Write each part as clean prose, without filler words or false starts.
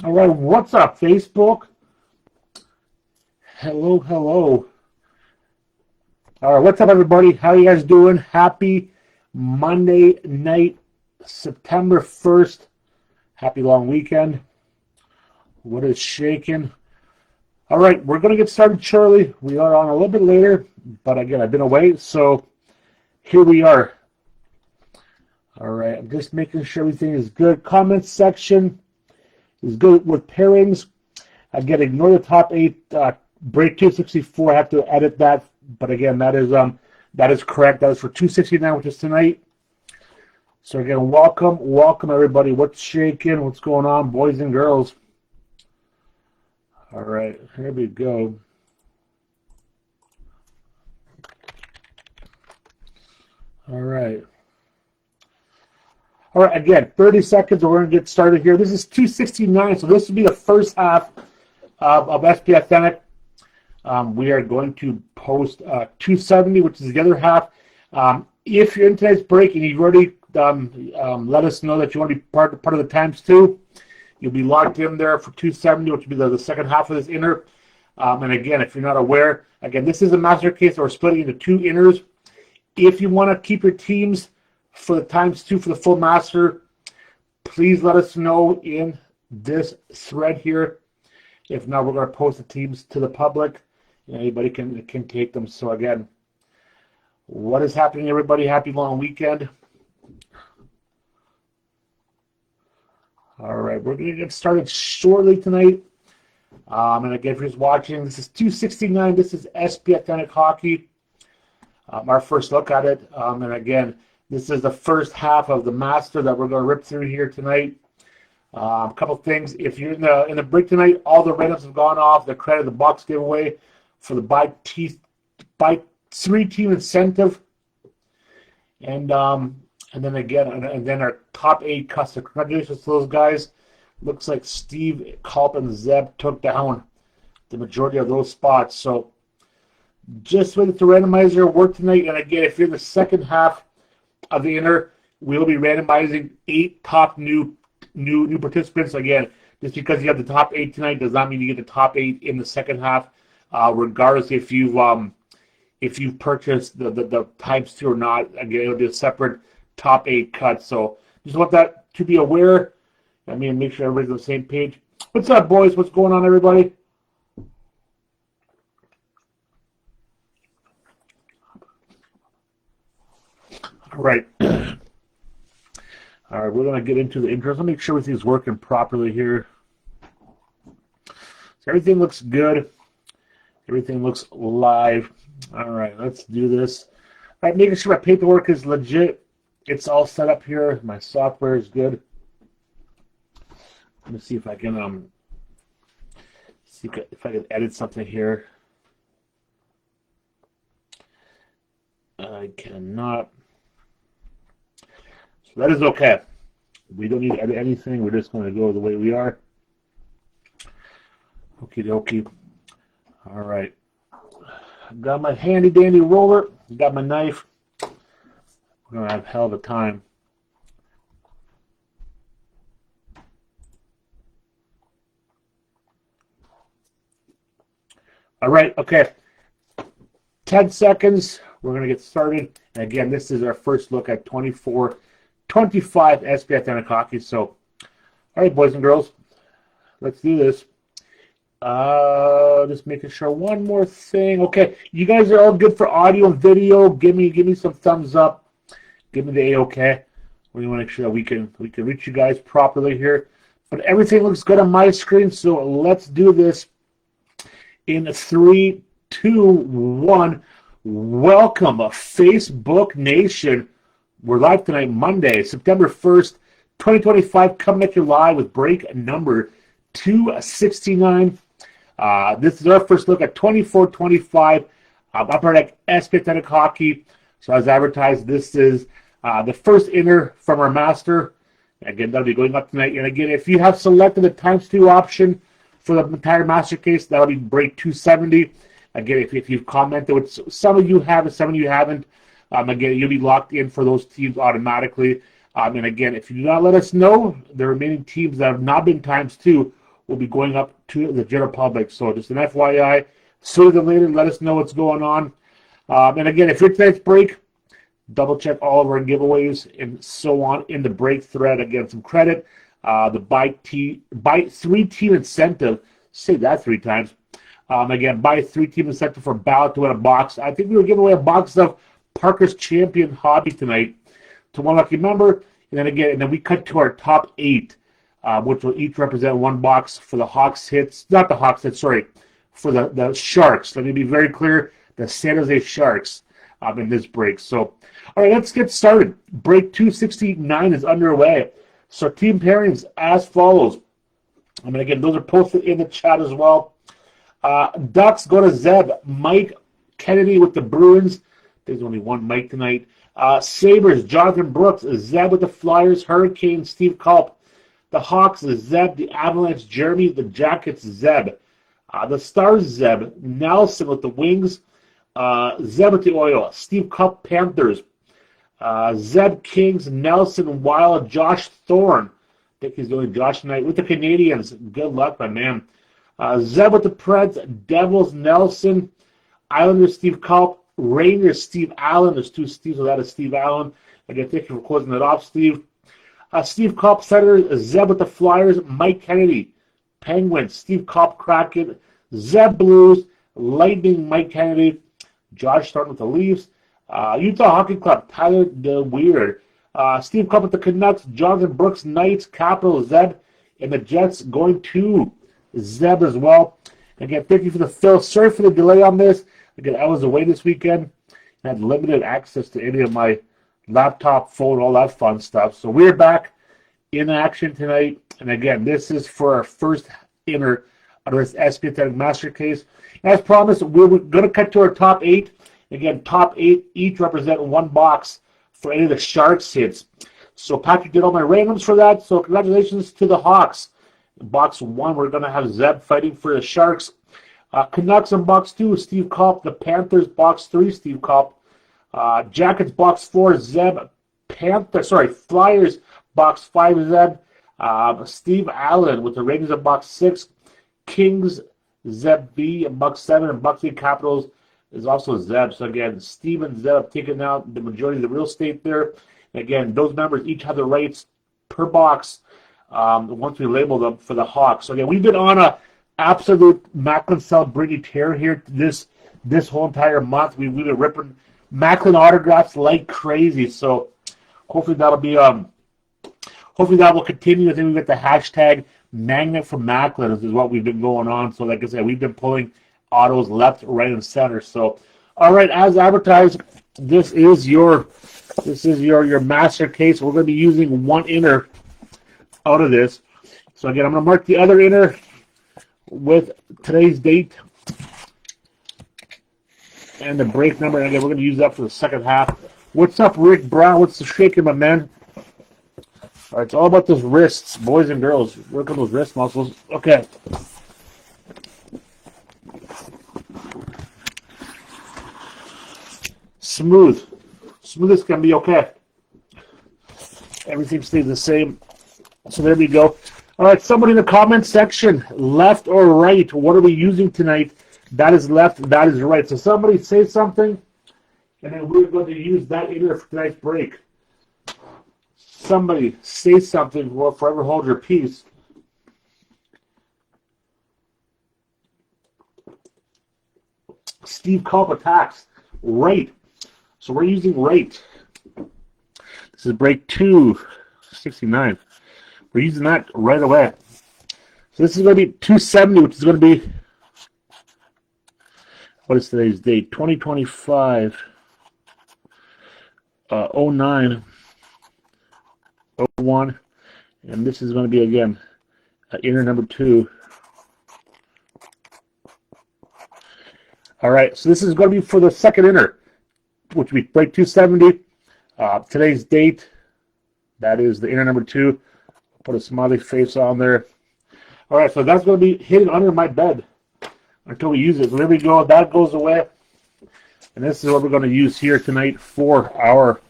All right, what's up, Facebook? Hello, hello. All right, what's up, everybody? How you guys doing? Happy Monday night, September 1st. Happy long weekend. What is shaking? All right, we're going to get started shortly. We are on a little bit later, but again, I've been away, so here we are. All right, I'm just making sure everything is good. Comments section is good with pairings. Again, ignore the top 8. Break 264. I have to edit that, but again, that is correct. That is for 269, which is tonight. So again, welcome everybody. What's shaking? What's going on, boys and girls? All right, here we go. All right. All right, again, 30 seconds, and we're going to get started here. This is 269, so this will be the first half of SP Authentic. We are going to post 270, which is the other half. If you're in tonight's break and you've already let us know that you want to be part of the times 2, you'll be locked in there for 270, which will be the second half of this inner. And again, if you're not aware, again, this is a master case that we're splitting into 2 inners. If you want to keep your teams for the times 2 for the full master, please let us know in this thread here. If not, we're going to post the teams to the public. Anybody can take them. So again, what is happening, everybody? Happy long weekend. All right, we're going to get started shortly tonight. And again, if you're just watching, this is 269. This is SP Authentic Hockey. Our first look at it. And again, this is the first half of the master that we're going to rip through here tonight. A couple things. If you're in the break tonight, all the randoms have gone off. The credit, the box giveaway for the buy 3 team incentive, and then again, and then our top 8 custom. Congratulations to those guys. Looks like Steve, Culp, and Zeb took down the majority of those spots. So just wait to randomizer work tonight. And again, if you're in the second half of the inner, we'll be randomizing 8 top new participants. Again, just because you have the top 8 tonight does not mean you get the top 8 in the second half. Regardless if you've purchased the times 2 or not, again, it'll be a separate top 8 cut. So just want that to be aware. I mean, make sure everybody's on the same page. What's up, boys? What's going on, everybody? All right. All right, we're going to get into the intros. Let me make sure everything's working properly here. So everything looks good. Everything looks live. All right, let's do this. All right, making sure my paperwork is legit. It's all set up here. My software is good. Let me see if I can edit something here. I cannot. So that is okay. We don't need to edit anything. We're just going to go the way we are. Okie dokie. All right. Got my handy dandy roller. Got my knife. We're going to have a hell of a time. All right. Okay. 10 seconds. We're going to get started. And again, this is our first look at 24-25 SP Authentic Hockey. So, all right, boys and girls, let's do this. Just making sure one more thing. Okay, you guys are all good for audio and video. Give me some thumbs up. Give me the A-OK. We want to make sure that we can reach you guys properly here. But everything looks good on my screen, so let's do this in 3, 2, 1. Welcome, Facebook Nation. We're live tonight, Monday, September 1st, 2025, coming at you live with break number 269. This is our first look at 24-25 Upper Deck SP Authentic Hockey. So as advertised, this is the first inner from our master. Again, that'll be going up tonight. And again, if you have selected the times 2 option for the entire master case, that'll be break 270. Again, if you've commented, which some of you have and some of you haven't, again, you'll be locked in for those teams automatically. And again, if you do not let us know the remaining teams that have not been times 2, will be going up to the general public. So just an FYI, sooner than later, let us know what's going on. And again, if you're tonight's break, double check all of our giveaways and so on in the break thread. Again, some credit. The buy 3-team incentive. Say that 3 times. Again, buy 3-team incentive for ballot to win a box. I think we were giving away a box of Parker's Champion Hobby tonight to one lucky member. And then we cut to our top 8, which will each represent 1 box for the Hawks hits. Not the Hawks hits, sorry. For the Sharks. Let me be very clear. The San Jose Sharks in this break. So, all right, let's get started. Break 269 is underway. So team pairings as follows. Again, those are posted in the chat as well. Ducks go to Zeb. Mike Kennedy with the Bruins. There's only one Mike tonight. Sabres, Jonathan Brooks. Zeb with the Flyers. Hurricanes, Steve Culp. The Hawks, Zeb. The Avalanche, Jeremy. The Jackets, Zeb. The Stars, Zeb. Nelson with the Wings. Zeb with the Oil. Steve Culp, Panthers. Zeb, Kings. Nelson, Wild. Josh Thorne. I think he's doing Josh tonight with the Canadians. Good luck, my man. Zeb with the Preds. Devils, Nelson. Islanders, Steve Culp. Rangers, Steve Allen. There's 2 Steves, so that is Steve Allen. Again, thank you for closing that off, Steve. Steve Culp, Senators. Zeb with the Flyers. Mike Kennedy. Penguins, Steve Culp, Kraken. Zeb, Blues. Lightning, Mike Kennedy. Josh starting with the Leafs. Utah Hockey Club, Tyler DeWeird. Steve Culp with the Canucks. Jonathan Brooks, Knights. Capitals, Zeb. And the Jets going to Zeb as well. Again, thank you for the fill. Sorry for the delay on this. Again, I was away this weekend and had limited access to any of my laptop, phone, all that fun stuff. So we're back in action tonight. And again, this is for our first inner under this SPTech Master Case. As promised, we're going to cut to our top 8. Again, top 8 each represent 1 box for any of the Sharks hits. So Patrick did all my randoms for that. So congratulations to the Hawks. In box 1, we're going to have Zeb fighting for the Sharks. Canucks in box 2, Steve Culp. The Panthers, box 3, Steve Culp. Jackets, box 4, Zeb. Flyers, box 5, Zeb. Steve Allen with the Rangers in box 6. Kings, Zeb B in box 7. And box 8 Capitals is also Zeb. So again, Steve and Zeb have taken out the majority of the real estate there. And again, those members each have the rights per box once we label them for the Hawks. So again, we've been on a absolute Macklin celebrity tear here this whole entire month. We've been ripping Macklin autographs like crazy. So hopefully that'll be hopefully that will continue. I think we get the hashtag Magnet for Macklin is what we've been going on. So like I said, we've been pulling autos left, right, and center. So all right, as advertised, this is your master case. We're going to be using 1 inner out of this. So again, I'm going to mark the other inner with today's date and the break number. And again, we're going to use that for the second half. What's up, Rick Brown? What's the shaking, my man? All right, it's all about those wrists, boys and girls. Work on those wrist muscles. Okay. Smooth. Smoothest can be okay. Everything stays the same. So there we go. All right, somebody in the comment section, left or right, what are we using tonight? That is left, that is right. So somebody say something, and then we're going to use that inner for tonight's break. Somebody say something, or forever hold your peace. Steve Culp attacks. Right. So we're using right. This is break 269. We're using that right away. So this is going to be 270, which is going to be, what is today's date? 2025, 09, 01. And this is going to be, again, inner number 2. All right, so this is going to be for the second inner, which will be break 270. Today's date, that is the inner number 2. Put a smiley face on there. All right, so that's going to be hidden under my bed until we use it. So there we go. That goes away. And this is what we're going to use here tonight for our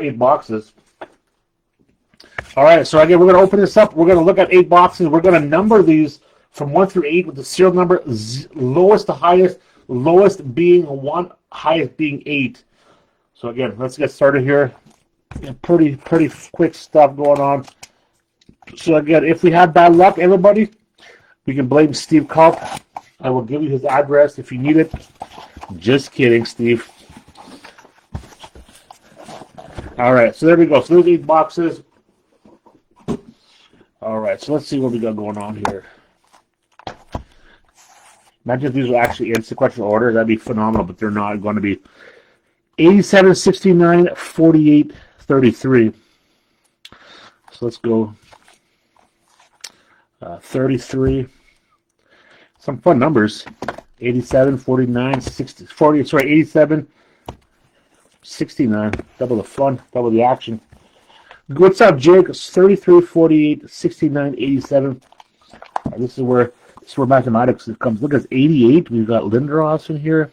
8 boxes. All right, so again, we're going to open this up. We're going to look at 8 boxes. We're going to number these from 1 through 8 with the serial number lowest to highest, lowest being 1, highest being 8. So again, let's get started here. Pretty quick stuff going on. So again, if we have bad luck, everybody, we can blame Steve Culp. I will give you his address if you need it. Just kidding, Steve. All right, so there we go. So there's 8 boxes. All right, so let's see what we got going on here. Imagine if these were actually in sequential order. That'd be phenomenal, but they're not going to be. 87, 69, 48, 33. So let's go 33. Some fun numbers. 87, 49, 60, 40, sorry, 87, 69. Double the fun, double the action. What's up, Jake? 33, 48, 69, 87. Right, this is where mathematics comes. Look, it's 88. We've got Lindros in here.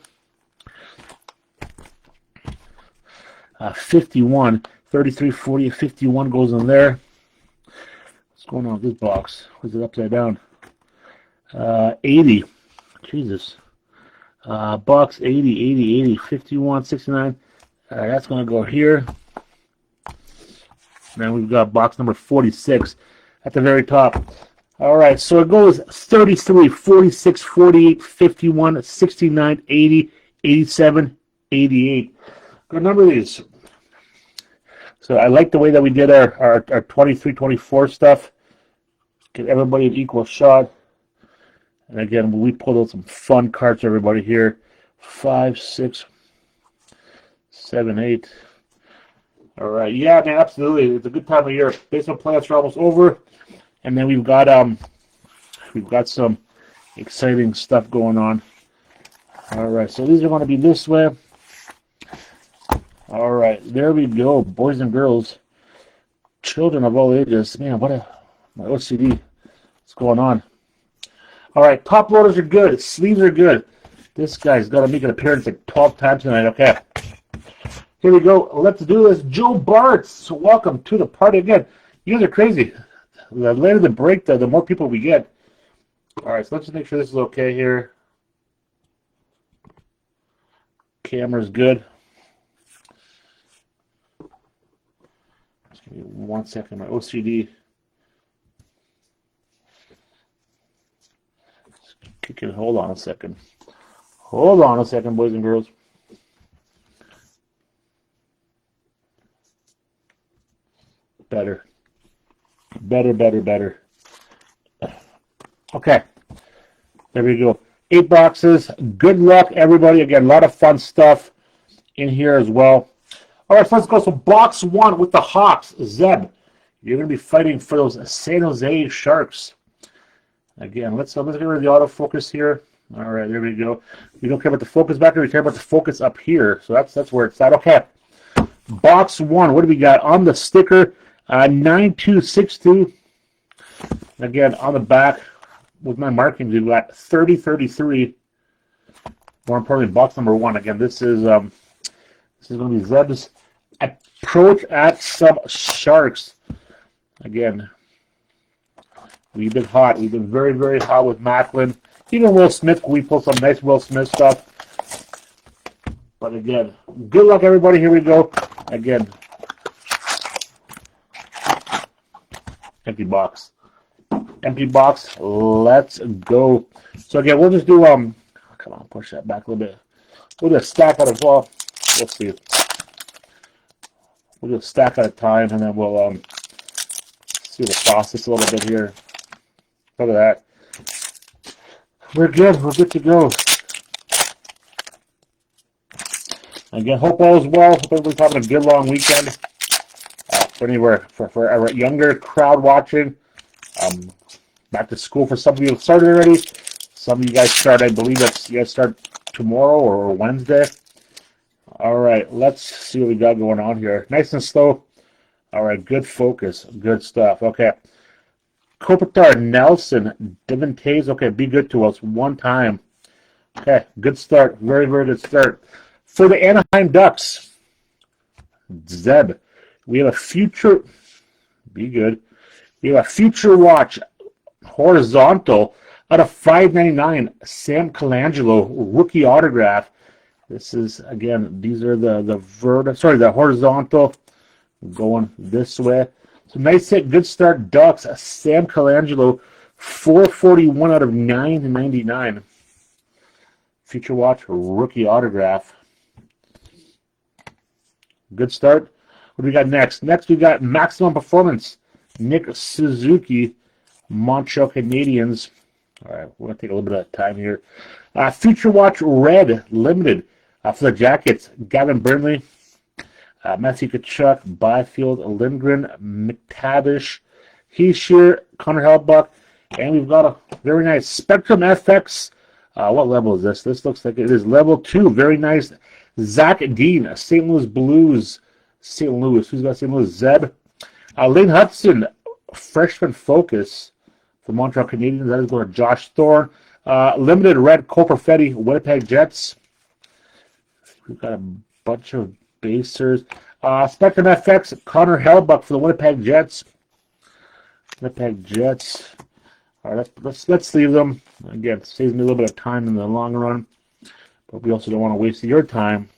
51, 33, 40, 51 goes in there. What's going on with this box? Was it upside down? 80. Jesus. Box 80, 80, 80, 51, 69. That's going to go here. Then we've got box number 46 at the very top. All right, so it goes 33, 46, 48, 51, 69, 80, 87, 88. Good number of these. So I like the way that we did our 23, 24 stuff. Get everybody an equal shot. And again, we pulled out some fun cards, everybody here. 5, 6, 7, 8. All right, yeah, man, absolutely. It's a good time of year. Baseball playoffs are almost over, and then we've got some exciting stuff going on. All right, so these are going to be this way. All right, there we go, boys and girls, children of all ages. Man, my OCD. What's going on? All right, top loaders are good. Sleeves are good. This guy's got to make an appearance like 12 times tonight. Okay. Here we go. Let's do this. Joe Bartz. So welcome to the party again. You guys are crazy. The later the break, the more people we get. All right, so let's just make sure this is okay here. Camera's good. Just give me 1 second. My OCD. Hold on a second. Hold on a second, boys and girls. Better. Okay. There we go. 8 boxes. Good luck, everybody. Again, a lot of fun stuff in here as well. All right, so let's go. So box 1 with the Hawks. Zeb, you're going to be fighting for those San Jose Sharks. Again, let's get rid of the autofocus here. All right, there we go. We don't care about the focus back there. We care about the focus up here. So that's where it's at. Okay. Box 1. What do we got on the sticker? 9262. Again, on the back with my markings, we've got 3033. More importantly, box number 1. Again, this is going to be Zeb's approach at some Sharks. Again, we've been hot. We've been very, very hot with Macklin. Even Will Smith, we pulled some nice Will Smith stuff. But again, good luck, everybody. Here we go. Again, empty box. Empty box. Let's go. So again, we'll just do come on, push that back a little bit. We'll just stack at a well. Let's see. We'll just stack at a time, and then we'll see the process a little bit here. Look at that. We're good. We're good to go. Again, hope all is well. Hope everybody's having a good long weekend. For our younger crowd watching, back to school for some of you have started already. Some of you guys start, I believe you guys start tomorrow or Wednesday. All right, let's see what we got going on here. Nice and slow. All right, good focus. Good stuff. Okay. Kopitar, Nelson, Devontae. Okay, be good to us one time. Okay, good start. Very, very good start. For the Anaheim Ducks, Zeb, we have a future Be good. We have a Future Watch horizontal out of 599. Sam Colangelo rookie autograph. This is, again, these are the horizontal going this way. So nice hit, good start, Ducks. Sam Colangelo, 441 out of 999. Future Watch rookie autograph. Good start. What do we got next? Next we got Maximum Performance. Nick Suzuki, Montreal Canadiens. All right, we're going to take a little bit of time here. Future Watch Red Limited for the Jackets. Gavin Burnley, Matthew Tkachuk, Byfield, Lindgren, McTavish, Heisher, Connor Hellebuyck, and we've got a very nice Spectrum FX. What level is this? This looks like it is level 2. Very nice. Zach Dean, St. Louis Blues. St. Louis. Who's got St. Louis? Zeb. Lane Hudson, Freshman Focus for Montreal Canadiens. That is going to Josh Thorne. Limited Red Cole Perfetti, Winnipeg Jets. We've got a bunch of basers. Spectrum FX, Connor Hellebuyck for the Winnipeg Jets. Winnipeg Jets. All right, let's leave them. Again, it saves me a little bit of time in the long run, but we also don't want to waste your time.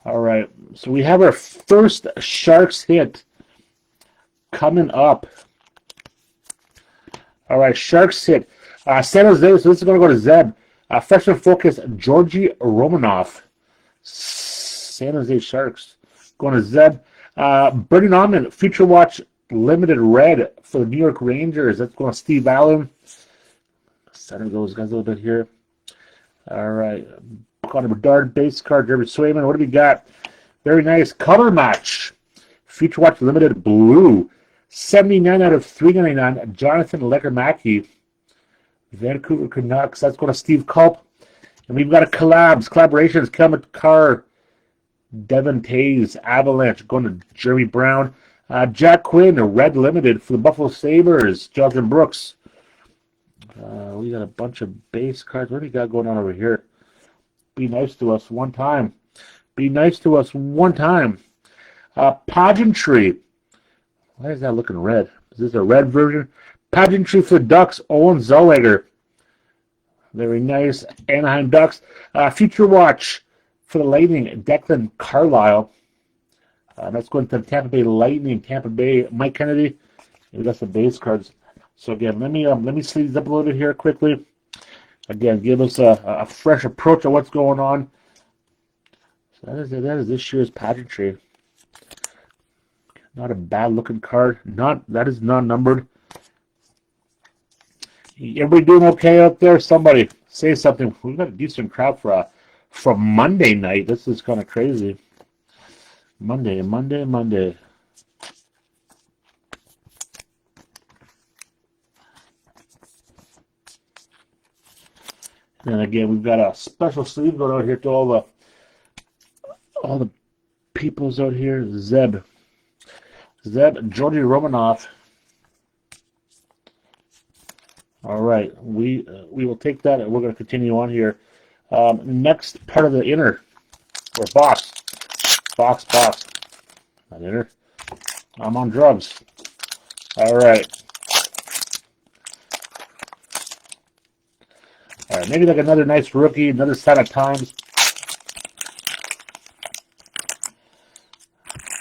All right, so we have our first Sharks hit coming up. All right, Sharks hit. San Jose, so this is going to go to Zeb. Freshman Focus, Georgi Romanov. San Jose Sharks. Going to Zeb. Brendan Auman, Future Watch Limited Red for the New York Rangers. That's going to Steve Allen. Center those guys a little bit here. All right. Connor Bedard, base card, Jeremy Swayman. What do we got? Very nice color match. Future Watch Limited Blue. 79 out of 399. Jonathan Lecker-Mackey. Vancouver Canucks. That's going to Steve Culp. And we've got a collaborations. Kelmit Carr, Devin Taves, Avalanche. Going to Jeremy Brown. Jack Quinn, Red Limited for the Buffalo Sabres. Jonathan Brooks. We got a bunch of base cards. What do we got going on over here? Be nice to us one time. Be nice to us one time. Pageantry. Why is that looking red? Is this a red version? Pageantry for the Ducks, Owen Zellweger. Very nice. Anaheim Ducks. Future Watch for the Lightning, Declan Carlisle. That's going to Tampa Bay Lightning, Tampa Bay, Mike Kennedy. And we got some base cards. So again, let me sleeve these up a little bit here quickly. Again, give us a fresh approach of what's going on. So that is this year's pageantry. Not a bad looking card. That is not numbered. Everybody doing okay out there? Somebody say something. We've got a decent crowd for Monday night. This is kind of crazy. Monday. And again, we've got a special sleeve going out here to all the peoples out here. Zeb, Georgi Romanov. All right, we will take that, and we're going to continue on here. Next part of the inner, or box. Not inner. I'm on drugs. All right. All right, maybe like another nice rookie, another set of times.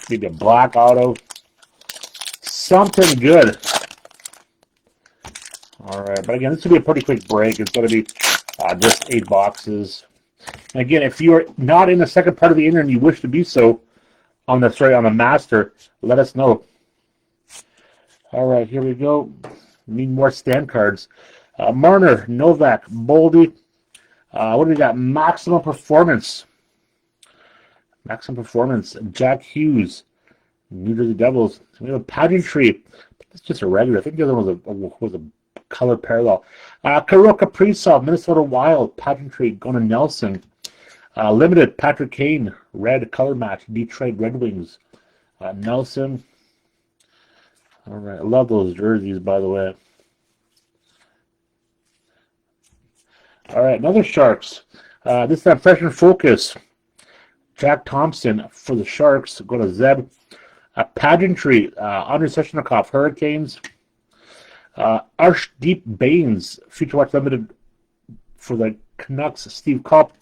Maybe a black auto. Something good. All right, but again, this will be a pretty quick break. It's going to be just 8 boxes. And again, if you're not in the second part of the inner and you wish to be so on the master, let us know. All right, here we go. Need more stand cards. Marner, Novak, Boldy. What do we got? Maximum Performance. Jack Hughes, New Jersey Devils. We have a Pageantry. It's just a regular. I think the other one was a color parallel. Kirill Kaprizov, Minnesota Wild. Pageantry, going to Nelson. Limited, Patrick Kane, red color match. Detroit Red Wings. Nelson. All right, I love those jerseys, by the way. All right, another Sharks. This is that Freshman Focus. Jack Thompson for the Sharks. Go to Zeb. Pageantry, Andrei Svechnikov, Hurricanes. Archdeep Baines, Future Watch Limited for the Canucks, Steve Kopp.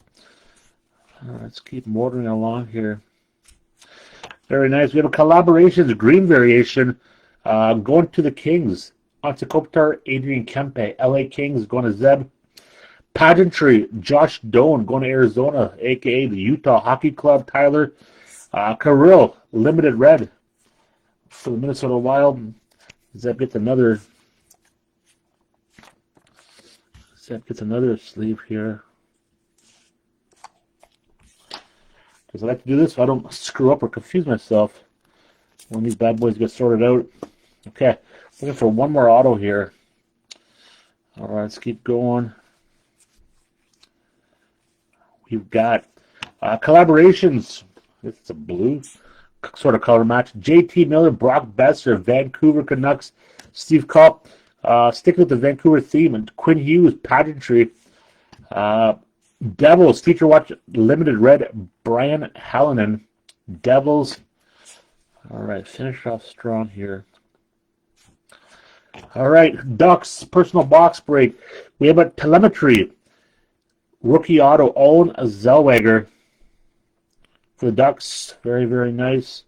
Let's keep motoring along here. Very nice. We have a collaborations green variation going to the Kings. Ante Kopitar, Adrian Kempe, LA Kings going to Zeb. Pageantry, Josh Doan going to Arizona, aka the Utah Hockey Club, Tyler. Kirill, Limited Red for the Minnesota Wild. Zeb gets another sleeve here. Because I like to do this so I don't screw up or confuse myself when these bad boys get sorted out. Okay, looking for one more auto here. All right, let's keep going. We've got collaborations. It's a blue sort of color match. JT Miller, Brock Besser, Vancouver Canucks, Steve Kopp. Sticking with the Vancouver theme, and Quinn Hughes, Pageantry. Devils, Feature Watch Limited Red, Brian Hallinan, Devils. All right, finish off strong here. All right, Ducks, personal box break. We have a telemetry. Rookie auto, Owen Zellweger for the Ducks. Very, very nice.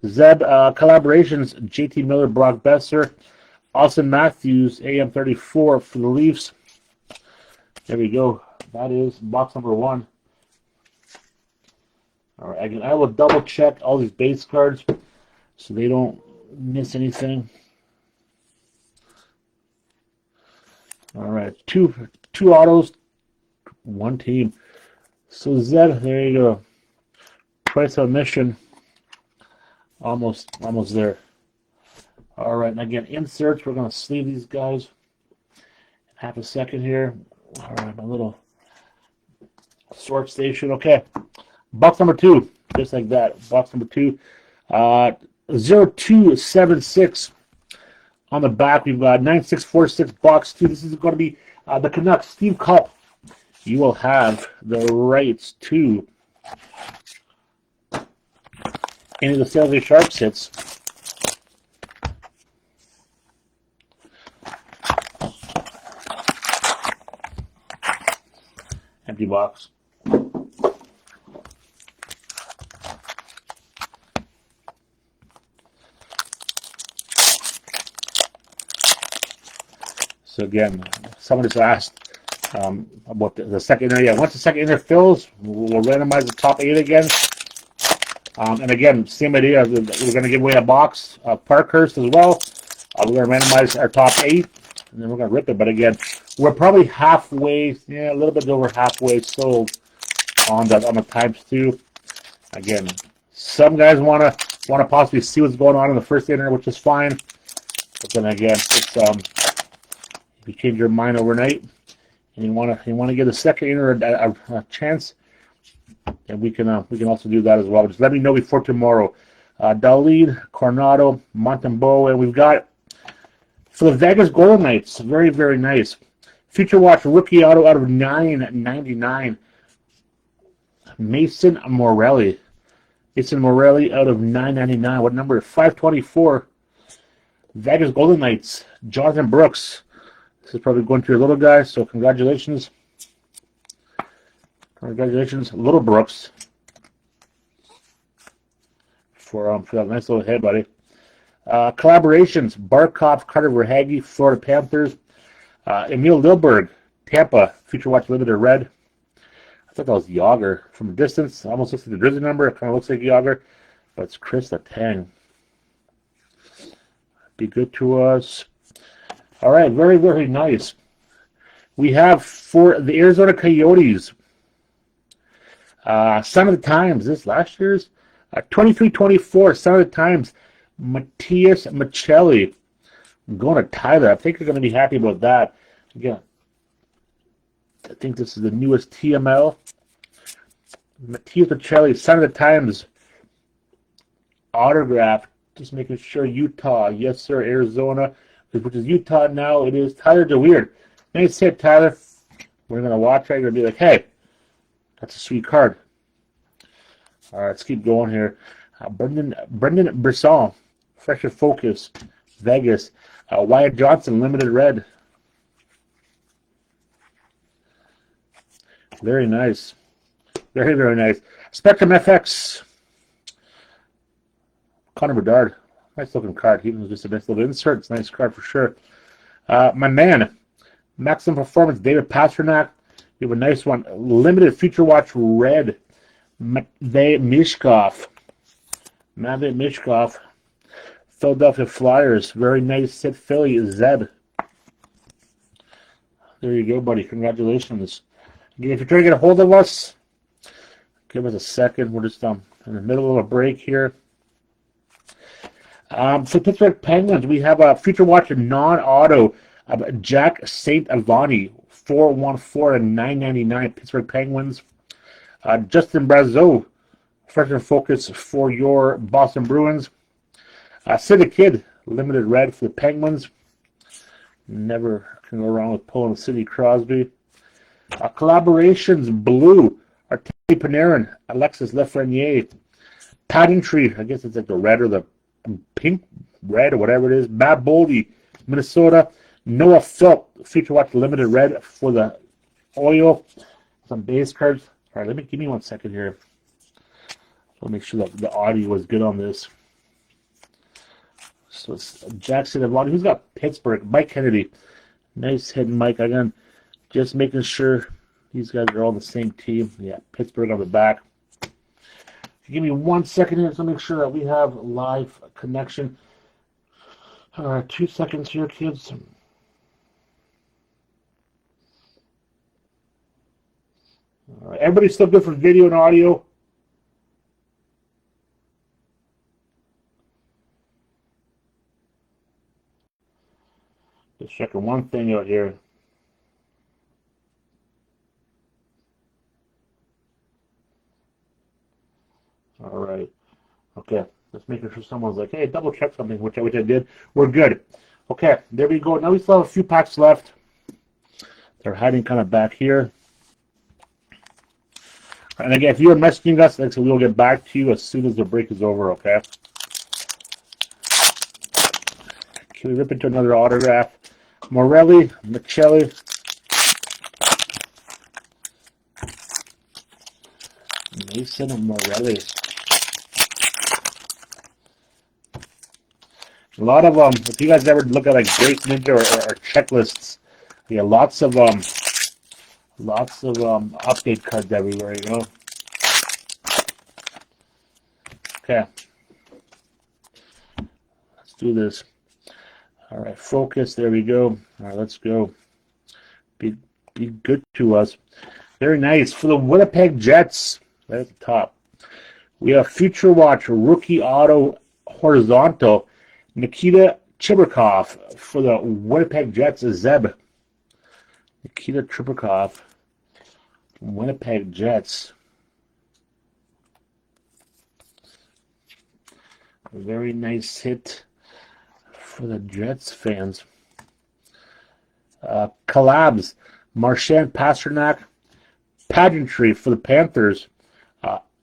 Zeb, collaborations, JT Miller, Brock Besser. Austin Matthews, AM34 for the Leafs. There we go. That is box number 1. All right, again, I will double check all these base cards so they don't miss anything. All right, two autos, one team. So Zed, there you go. Price of admission, almost there. All right, and again, inserts. We're going to sleeve these guys. Half a second here. All right, my little sort station. Okay, box number 2, just like that. Box number 2, 0276 on the back. We've got 9646 box 2. This is going to be the Canucks. Steve Kopp. You will have the rights to any of the San Jose Sharks hits. Empty box. So again, someone just asked about the second inner. Yeah, once the second inner fills, we'll randomize the top 8 again. And again, same idea. We're going to give away a box of Parkhurst as well. We're going to randomize our top 8, and then we're going to rip it. But again, we're probably halfway, a little bit over halfway sold on the times 2. Again, some guys want to possibly see what's going on in the first inner, which is fine. But then again, it's if you change your mind overnight and you want to give the second inner a chance, and we can also do that as well. Just let me know before tomorrow. Dalid, Coronado, Montembeau, and we've got for the Vegas Golden Knights. Very, very nice. Future Watch rookie auto out of 999. Mason Morelli. Mason Morelli out of 999. What number? 524. Vegas Golden Knights. Jonathan Brooks. This is probably going to your little guy, so congratulations. Congratulations, Little Brooks, for that nice little head, buddy. Collaborations, Barkov, Carter Verhaeghe, Florida Panthers. Emil Lilberg, Tampa, Future Watch Limited Red. I thought that was Yager from a distance. Almost looks like the jersey number. It kind of looks like Yager, but it's Chris Letang. Be good to us. All right, very, very nice. We have for the Arizona Coyotes, Son of the Times, this last year's 23-24, Son of the Times, Matthias Michelli. I'm going to Tyler. I think you're going to be happy about that. Again, I think this is the newest TML. Matthias Michelli, Son of the Times, autograph. Just making sure Utah. Yes, sir, Arizona, which is Utah now. It is Tyler DeWeird. Nice hit, Tyler. We're going to watch it. You're going to be like, hey, that's a sweet card. All right, let's keep going here. Brendan Brisson, Fresh and Focus, Vegas. Wyatt Johnson, Limited Red. Very nice. Very, very nice. Spectrum FX. Connor Bedard. Nice looking card. Even just a nice little insert. It's a nice card for sure. My man, Maximum Performance, David Pastrnak. You have a nice one. Limited Future Watch Red. Matvey Mishkov. Philadelphia Flyers. Very nice hit, Philly. Zeb. There you go, buddy. Congratulations. Again, if you're trying to get a hold of us, give us a second. We're just in the middle of a break here. For Pittsburgh Penguins, we have a Future Watch non-auto of Jack St. Avani, 414 and 999 Pittsburgh Penguins. Justin Brazeau, Fresh and Focus for your Boston Bruins. Sid the Kid, Limited Red for the Penguins. Never can go wrong with pulling Sidney Crosby. Collaborations Blue, Artemi Panarin, Alexis Lafreniere. Pageantry, I guess it's like the red or the pink red or whatever it is. Matt Boldy, Minnesota. Noah Philp, Future Watch Limited Red for the Oil. Some base cards. All right, give me 1 second here. I'll make sure that the audio is good on this. So it's Jackson Avani. Who's got Pittsburgh? Mike Kennedy. Nice hit, Mike. Again, just making sure these guys are all on the same team. Yeah, Pittsburgh on the back. Give me 1 second here to make sure that we have live connection. All right, 2 seconds here, kids. All right, everybody's still good for video and audio? Just checking one thing out here. All right. Okay. Just making sure someone's like, hey, double check something, which I did. We're good. Okay. There we go. Now we still have a few packs left. They're hiding kind of back here. And again, if you're messaging us, like, so we'll get back to you as soon as the break is over, okay? Can we rip into another autograph? Morelli, Michelli. Mason and Morelli. A lot of if you guys ever look at like Great Ninja or checklists, yeah, lots of update cards everywhere, you know. Okay, let's do this. All right, focus. There we go. All right, let's go. Be good to us. Very nice for the Winnipeg Jets. Right at the top, we have Future Watch Rookie Auto Horizontal Nikita Chibrikov for the Winnipeg Jets. Zeb. Nikita Chibrikov, Winnipeg Jets. A very nice hit for the Jets fans. Collabs, Marchand Pastrnak. Pageantry for the Panthers.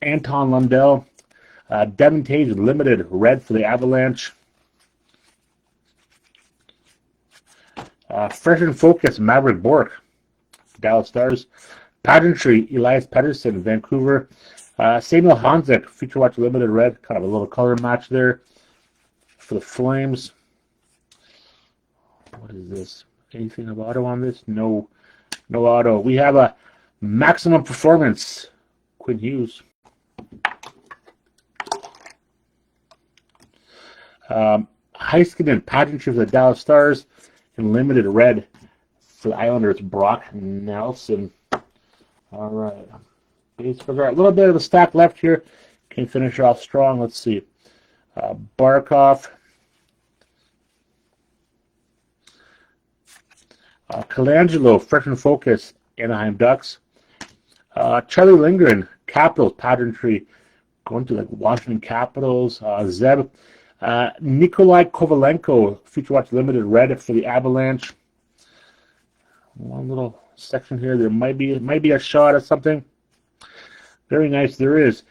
Anton Lundell. Devin Tage Limited Red for the Avalanche. Fresh and Focus, Maverick Bork, Dallas Stars. Pageantry, Elias Pettersson, Vancouver. Samuel Hanzik, Future Watch Limited Red. Kind of a little color match there for the Flames. What is this? Anything of auto on this? No auto. We have a Maximum Performance, Quinn Hughes. Heiskanen, Pageantry for the Dallas Stars. And Limited Red for the Islanders, Brock Nelson. All right. A little bit of a stack left here. Can finish off strong. Let's see. Barkov. Colangelo, Fresh and Focus, Anaheim Ducks. Charlie Lindgren, Capitals, Pageantry, going to like Washington Capitals. Zeb. Nikolai Kovalenko, Future Watch Limited Red for the Avalanche. One little section here. There might be a shot at something. Very nice. There is.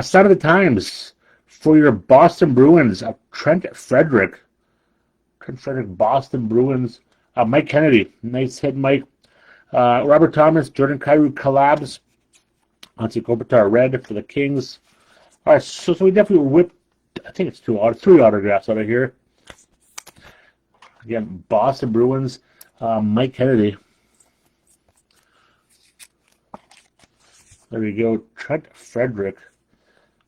Sign of the Times For your Boston Bruins, Trent Frederick. Trent Frederick, Boston Bruins. Mike Kennedy. Nice hit, Mike. Robert Thomas, Jordan Kyrou collabs. Antti Kopitar, red for the Kings. All right, so we definitely whipped, I think it's 3 autographs out of here. Again, Boston Bruins, Mike Kennedy. There we go, Trent Frederick.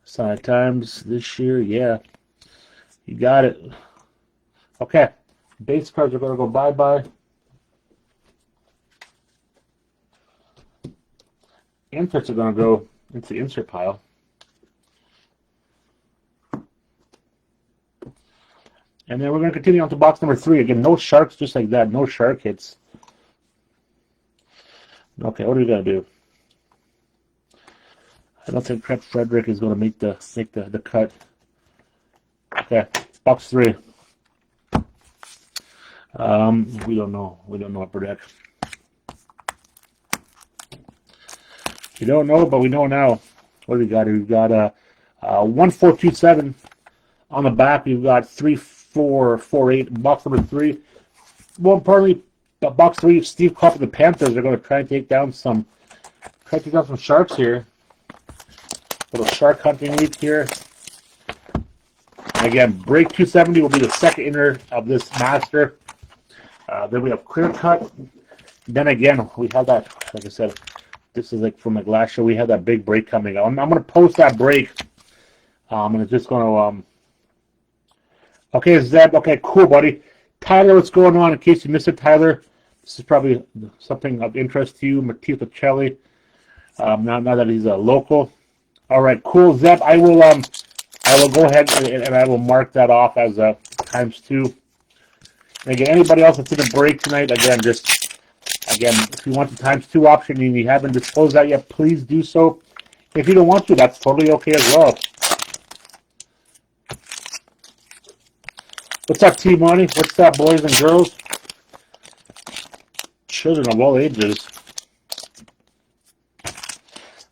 Sign of Times this year, yeah. You got it. Okay, base cards are going to go bye-bye. Inserts are going to go into the insert pile. And then we're going to continue on to box number 3. Again, no sharks just like that. No shark hits. Okay, what are we going to do? I don't think Trent Frederick is going to make the cut. Okay, box 3. We don't know. We don't know upper deck. We don't know, but we know now. What do we got here? We've got 1427 on the back. We've got 3448. Box number 3. More importantly, box 3. Steve Kopp and the Panthers are going to try and take down some sharks here. Little shark hunting week here. And again, break 270 will be the second inner of this master. Then we have clear cut. Then again, we have that, like I said, this is like from like last show. We have that big break coming up. I'm going to post that break. And it's just going to... Okay, Zeb. Okay, cool, buddy. Tyler, what's going on? In case you missed it, Tyler, this is probably something of interest to you. Mattia Pacelli. Now that he's a local. All right, cool, Zeb. I will go ahead and I will mark that off as ×2. And again, anybody else that's in a break tonight, again, if you want the ×2 option and you haven't disclosed that yet, please do so. If you don't want to, that's totally okay as well. What's up, T Money? What's up, boys and girls? Children of all ages.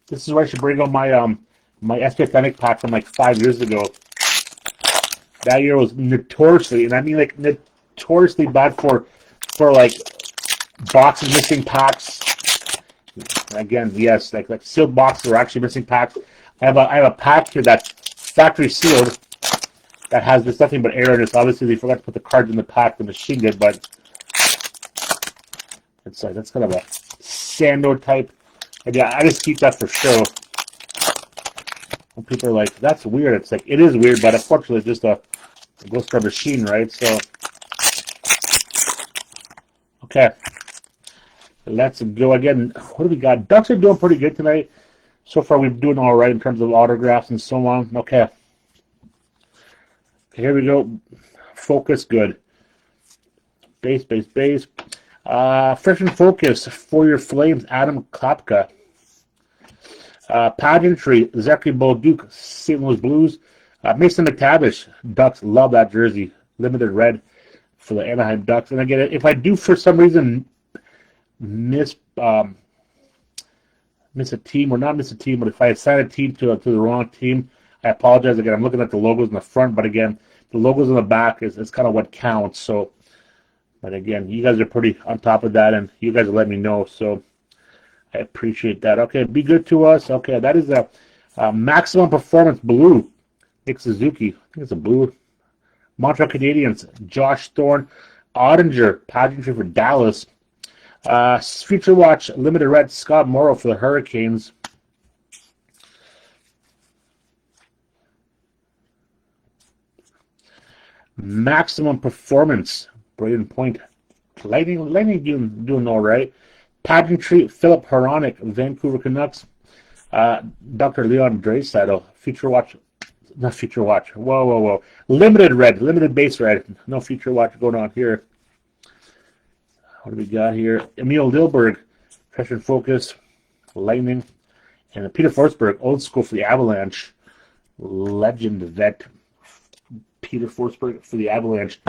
This is where I should bring on my SP Authentic pack from like 5 years ago. That year was notoriously, and I mean like notoriously bad for like boxes missing packs. Again, yes, like sealed boxes are actually missing packs. I have a pack here that's factory sealed that has just nothing but air in it. So obviously they forgot to put the cards in the pack. The machine did, but it's that's kind of a sando type. And yeah, I just keep that for show. When people are like, "That's weird," it's like it is weird, but unfortunately, it's just it goes to a machine, right? So, okay, let's go again. What do we got? Ducks are doing pretty good tonight. So far, we're doing all right in terms of autographs and so on. Okay, here we go. Focus, good. Base. Fresh and focus for your Flames, Adam Klapka. Pageantry, Zachary Bolduc, St. Louis Blues. Mason McTavish, Ducks, love that jersey. Limited red for the Anaheim Ducks. And again, if I do for some reason miss a team, or not miss a team, but if I assign a team to the wrong team, I apologize. Again, I'm looking at the logos in the front, but again, the logos on the back is kind of what counts. So, but again, you guys are pretty on top of that, and you guys will let me know. So I appreciate that. Okay, be good to us. Okay, that is a Maximum Performance blue. Nick Suzuki. I think it's a blue. Montreal Canadiens. Josh Thorne. Ottinger. Pageantry for Dallas. Future Watch. Limited red. Scott Morrow for the Hurricanes. Maximum Performance. Braden Point. Lightning doing all right. Pageantry, Philip Hronek, Vancouver Canucks. Dr. Leon Draisaitl, not Future Watch. Whoa. Limited red, limited base red. No Future Watch going on here. What do we got here? Emil Lilberg, Fresh and Focus, Lightning. And Peter Forsberg, Old School for the Avalanche. Legend vet. Peter Forsberg for the Avalanche.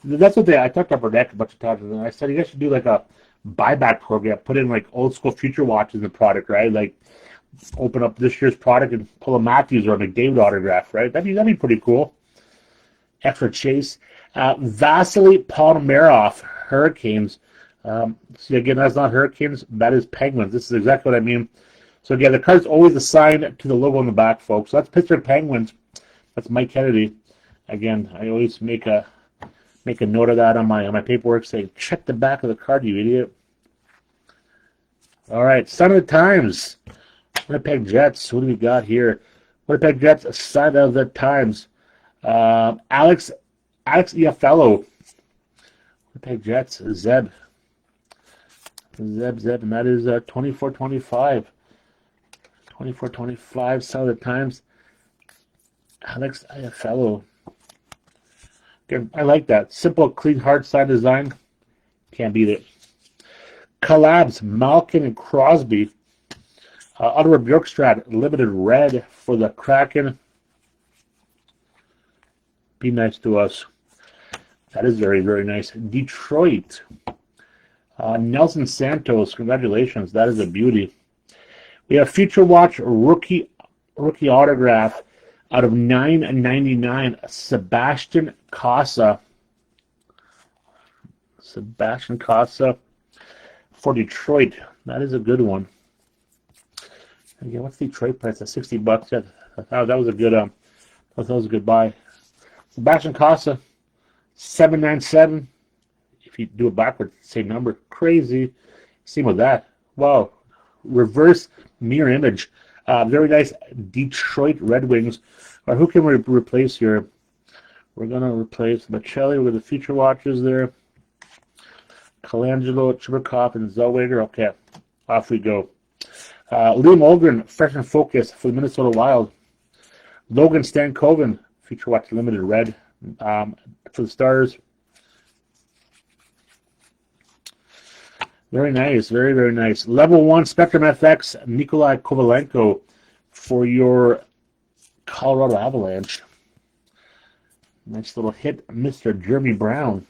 That's what I talked about Burnett a bunch of times, and I said you guys should do like a buyback program, put in like Old School Future Watches in the product, right? Like open up this year's product and pull a Matthews or a McDavid autograph, right? That'd be pretty cool. Extra chase. Vasily Ponomarev, Hurricanes. See, again, that's not Hurricanes. That is Penguins. This is exactly what I mean. So, again, the card's always assigned to the logo on the back, folks. So that's Pittsburgh Penguins. That's Mike Kennedy. Again, I always make a note of that on my paperwork saying, check the back of the card, you idiot. All right, Sign of the Times. Winnipeg Jets. What do we got here? Winnipeg Jets, Sign of the Times. Alex Iafallo. Winnipeg Jets, Zeb, and that is 24-25. 24-25, Sign of the Times. Alex Iafallo. Again, I like that. Simple, clean, hard side design. Can't beat it. Collabs, Malkin and Crosby. Ottawa Bjorkstrad, limited red for the Kraken. Be nice to us. That is very, very nice. Detroit. Nelson Santos, congratulations. That is a beauty. We have Future Watch rookie autograph out of $9.99. Sebastian Casa. Sebastian Casa for Detroit. That is a good one. Again, what's Detroit price? At $60. Yeah, that was a good that was a good buy. Sebastian Casa, $7.97. If you do it backwards, same number. Crazy. Same with that. Wow. Reverse mirror image. Very nice Detroit Red Wings. Or who can we replace here? We're going to replace Michelli with the Future Watches there. Colangelo, Chibikov, and Zellweger. Okay, off we go. Liam Olgren, Fresh and Focus for the Minnesota Wild. Logan Stankoven, Future Watch Limited Red for the Stars. Very nice, very, very nice. Level 1 Spectrum FX, Nikolai Kovalenko for your Colorado Avalanche. Nice little hit, Mr. Jeremy Brown.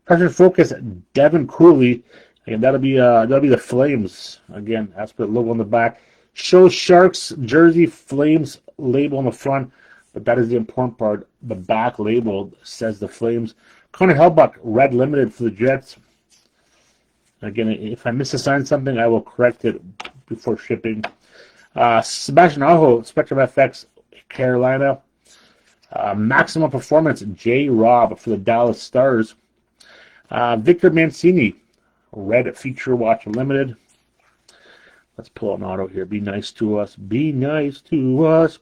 Pressure Focus, Devin Cooley. Again, that'll be the Flames. Again, that's the logo on the back. Shows Sharks jersey, Flames label on the front, but that is the important part. The back label says the Flames. Connor Hellbuck, red limited for the Jets. Again, if I misassign something, I will correct it before shipping. Sebastian Aho, Spectrum FX, Carolina. Maximum Performance, J-Rob for the Dallas Stars. Victor Mancini, red Feature Watch Limited. Let's pull out an auto here. Be nice to us. Be nice to us.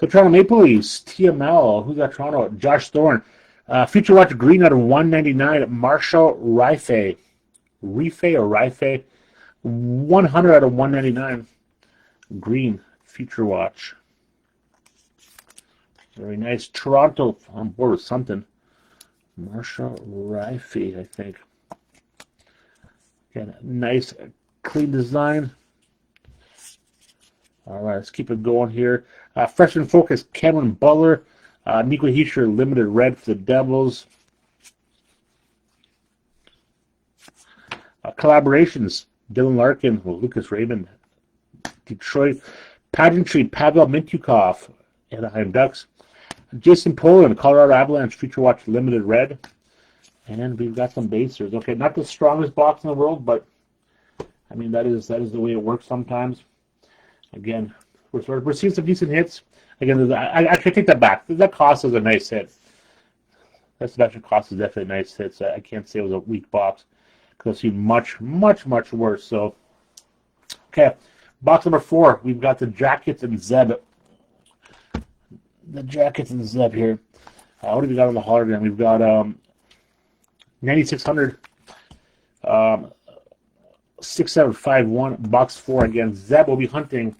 So Toronto Maple Leafs, TML. Who's got Toronto? Josh Thorne. Future Watch Green out of $199. Marshall Rife. Rife. 100 out of $199. Green Future Watch. Very nice. Toronto on board with something. Marshall Rife, I think. Again, nice, clean design. All right, let's keep it going here. Fresh and Focus, Cameron Butler. Nico Hischier, limited red for the Devils. Collaborations, Dylan Larkin, Lucas Raymond, Detroit. Pageantry, Pavel Mintyukov, Anaheim Ducks. Jason Poland, Colorado Avalanche, Future Watch Limited Red. And we've got some basers. Okay, not the strongest box in the world, but I mean that is the way it works sometimes. Again, we're seeing some decent hits. Again, I actually take that back. That cost is a nice hit. That Sebastian Cost is definitely a nice hit. So I can't say it was a weak box because I've seen much worse. So, okay, box number 4. We've got the Jackets and Zeb. The Jackets and Zeb here. What do we got on the hologram? We've got 9600, 6751, box 4 again. Zeb will be hunting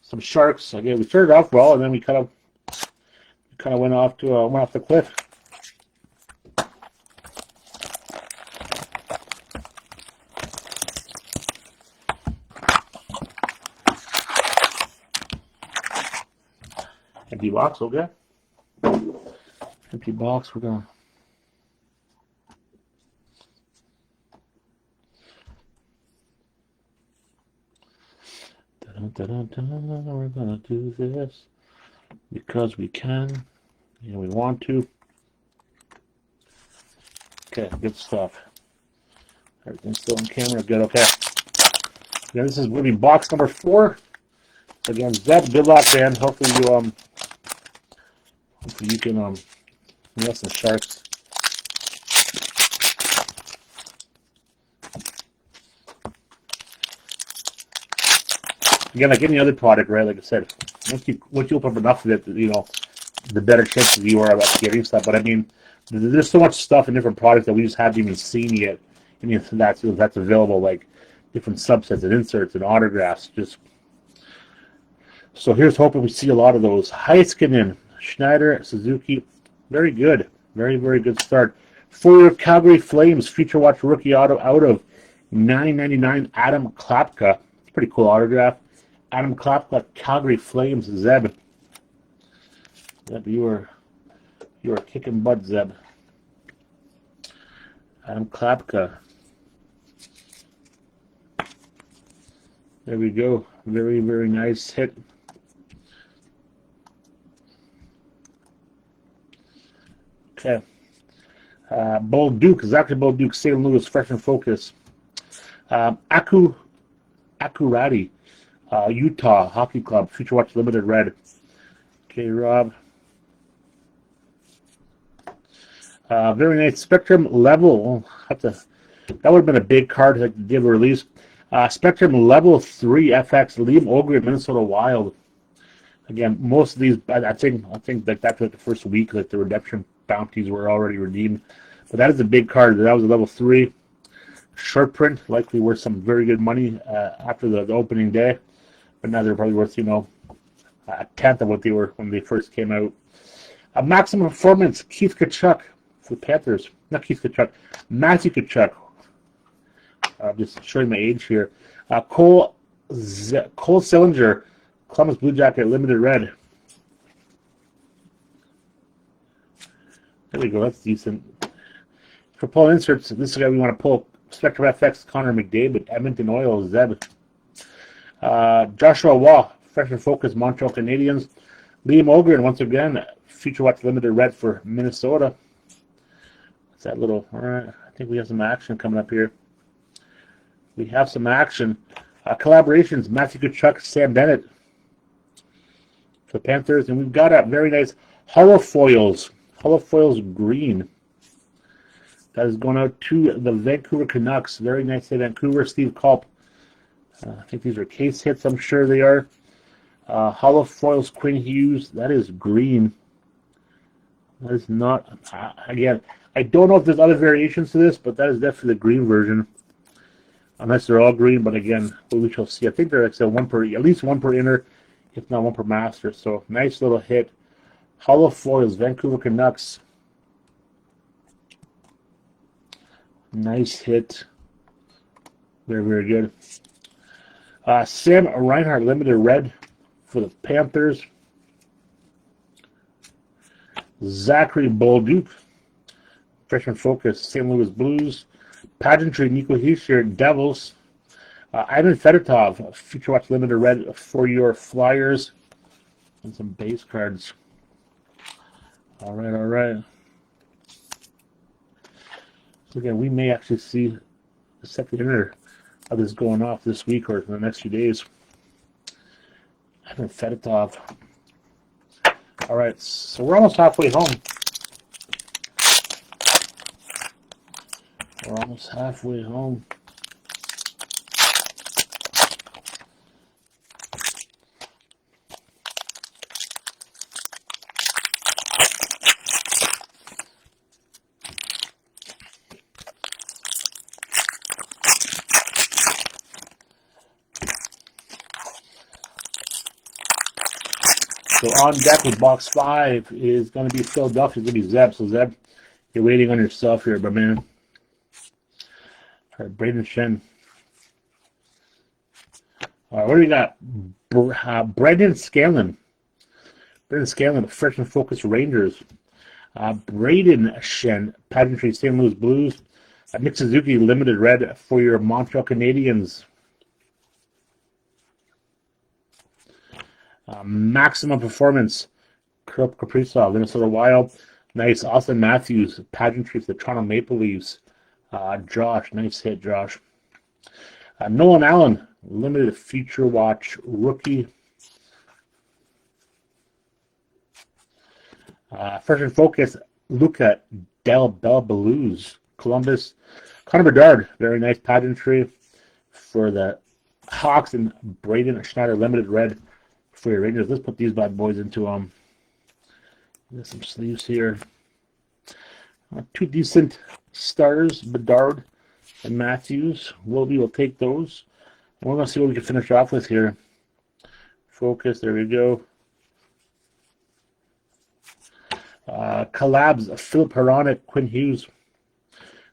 some Sharks. Again, we started off well, and then we kind of went off the cliff. Empty box, okay. Empty box, we're going. We're gonna do this because we can and we want to. Okay, good stuff. Everything's still on camera. Good. Okay. Yeah, this is going to be box number 4. Again, Zeb, good luck, man. Hopefully you can get some sharks. Again, like any other product, right? Like I said, once you open up enough of it, you know, the better chances you are about getting stuff. But I mean, there's so much stuff in different products that we just haven't even seen yet. I mean, that's available, like different subsets and inserts and autographs. Just so here's hoping we see a lot of those. Heiskanen, Schneider, Suzuki, very good, very good start. For your Calgary Flames, Future Watch rookie auto out of 999, Adam Klapka. Pretty cool autograph. Adam Klapka, Calgary Flames, Zeb. Zeb, you are kicking butt, Zeb. Adam Klapka. There we go. Very nice hit. Okay. Bolduc, Zachary Bolduc, St. Louis, Fresh and Focus. Akurati, Utah Hockey Club, Future Watch Limited Red. Okay, Rob. Very nice Spectrum Level. That would have been a big card to give a release. Spectrum Level 3 FX, Liam Ogre, Minnesota Wild. Again, most of these, I think that that's like the first week, like the redemption bounties were already redeemed. But that is a big card. That was a level 3 short print. Likely worth some very good money after the opening day. But now they're probably worth, you know, a tenth of what they were when they first came out. Maximum Performance, Keith Tkachuk for the Panthers. Not Keith Tkachuk, Matthew Tkachuk. I'm just showing my age here. Cole Sillinger, Columbus Blue Jacket, Limited Red. There we go. That's decent. For pull inserts, this is a guy we want to pull. Spectrum FX, Connor McDavid, Edmonton Oilers, Zeb. Joshua Waugh, Fresh and Focus, Montreal Canadiens. Liam Ogren, once again, Future Watch Limited Red for Minnesota. What's that little? All right, I think we have some action coming up here. We have some action. Collaborations, Matthew Tkachuk, Sam Bennett for the Panthers. And we've got a very nice Holofoils green. That is going out to the Vancouver Canucks. Very nice hit, Vancouver. Steve Culp. I think these are case hits. I'm sure they are. Holofoils Quinn Hughes. That is green. That is not. Again, I don't know if there's other variations to this, but that is definitely the green version. Unless they're all green, but again, we shall see. I think they're at least one per inner, if not one per master. So nice little hit. Holofoils, Vancouver Canucks. Nice hit. Very good. Sam Reinhart, Limited Red for the Panthers. Zachary Bolduc, Freshman Focus, St. Louis Blues. Pageantry, Nico Hischier, Devils. Ivan Fedotov, Future Watch Limited Red for your Flyers. And some base cards. All right. So again, we may actually see the second inner of this going off this week or in the next few days. Ivan Fedotov. All right, so we're almost halfway home. We're almost halfway home. So on deck with box 5 is going to be Philadelphia. It's going to be Zeb. So Zeb, you're waiting on yourself here, but man. All right, Braden Shen. All right, what do we got? Brendan Scanlon. Brendan Scanlon, Fresh and Focus Rangers. Braden Shen, Pageantry, St. Louis Blues. Nick Suzuki, Limited Red for your Montreal Canadiens. Maximum Performance, Kirill Kaprizov, Minnesota Wild. Nice. Austin Matthews, Pageantry for the Toronto Maple Leafs. Josh, nice hit, Josh. Nolan Allen, Limited Feature Watch Rookie. Fresh and Focus, Luca Del Belbaluz, Columbus. Connor Bedard, very nice pageantry for the Hawks, and Braden Schneider, Limited Red for your Rangers. Let's put these bad boys into there's some sleeves here. Two decent starters, Bedard and Matthews. We'll take those. And we're going to see what we can finish off with here. Focus, there we go. Collabs, Philip Hronek, Quinn Hughes,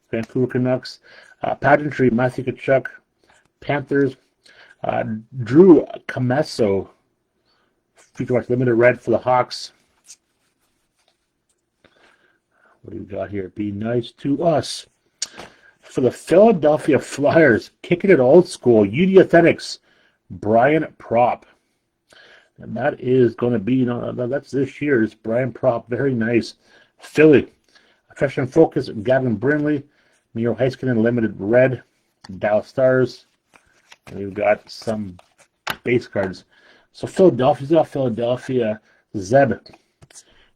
Vancouver Canucks. Pageantry, Matthew Tkachuk, Panthers. Drew Camesso, Feature Watch Limited Red for the Hawks. What do we got here? Be nice to us. For the Philadelphia Flyers, kicking it old school, UD Athletics, Brian Propp. And that is going to be, that's this year's Brian Propp. Very nice. Philly, Fresh and Focus, Gavin Brindley, Miro Heiskanen, Limited Red, Dallas Stars. And we've got some base cards. So Philadelphia's got Philadelphia. Zeb,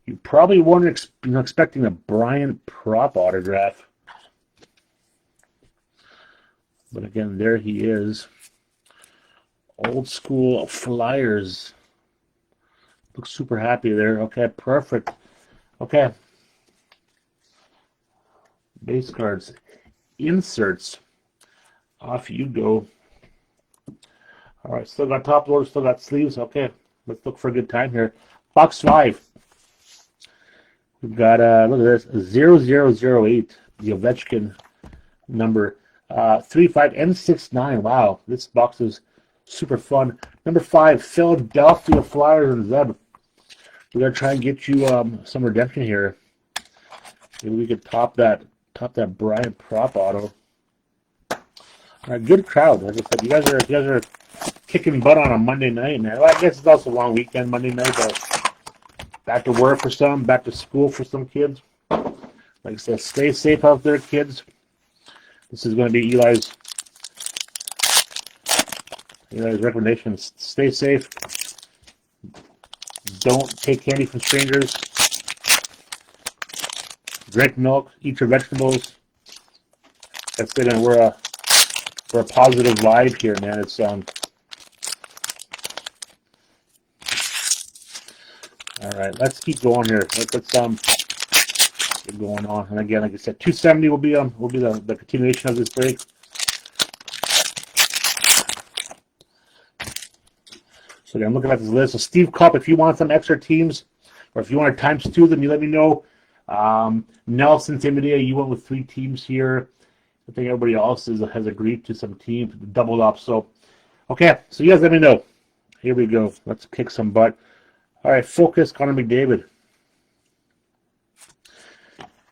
you probably weren't expecting a Brian Propp autograph. But again, there he is. Old school Flyers. Looks super happy there. Okay, perfect. Okay. Base cards. Inserts. Off you go. All right, still got top loader, still got sleeves. Okay, let's look for a good time here. Box 5. We've got, look at this, 0008, the Ovechkin number. 35 N69. Wow, this box is super fun. Number 5, Philadelphia Flyers and Zeb. We're gonna try and get you some redemption here. Maybe we could top that Brian Propp auto. All right, good crowd. Like I said, you guys are kicking butt on a Monday night, man. Well, I guess it's also a long weekend, Monday night, but back to work for some, back to school for some kids. Like I said, stay safe out there, kids. This is going to be Eli's recommendations. Stay safe. Don't take candy from strangers. Drink milk. Eat your vegetables. That's it. And we're a positive vibe here, man. It's all right. Let's keep going here. Let's get going on. And again, like I said, 270 will be the continuation of this break. So again, I'm looking at this list. So Steve Cup, if you want some extra teams, or if you want to times 2 them, you let me know. Nelson, same idea. You went with 3 teams here. I think everybody else has agreed to some teams, doubled up. So, okay. So you guys let me know. Here we go. Let's kick some butt. All right, Focus, Connor McDavid.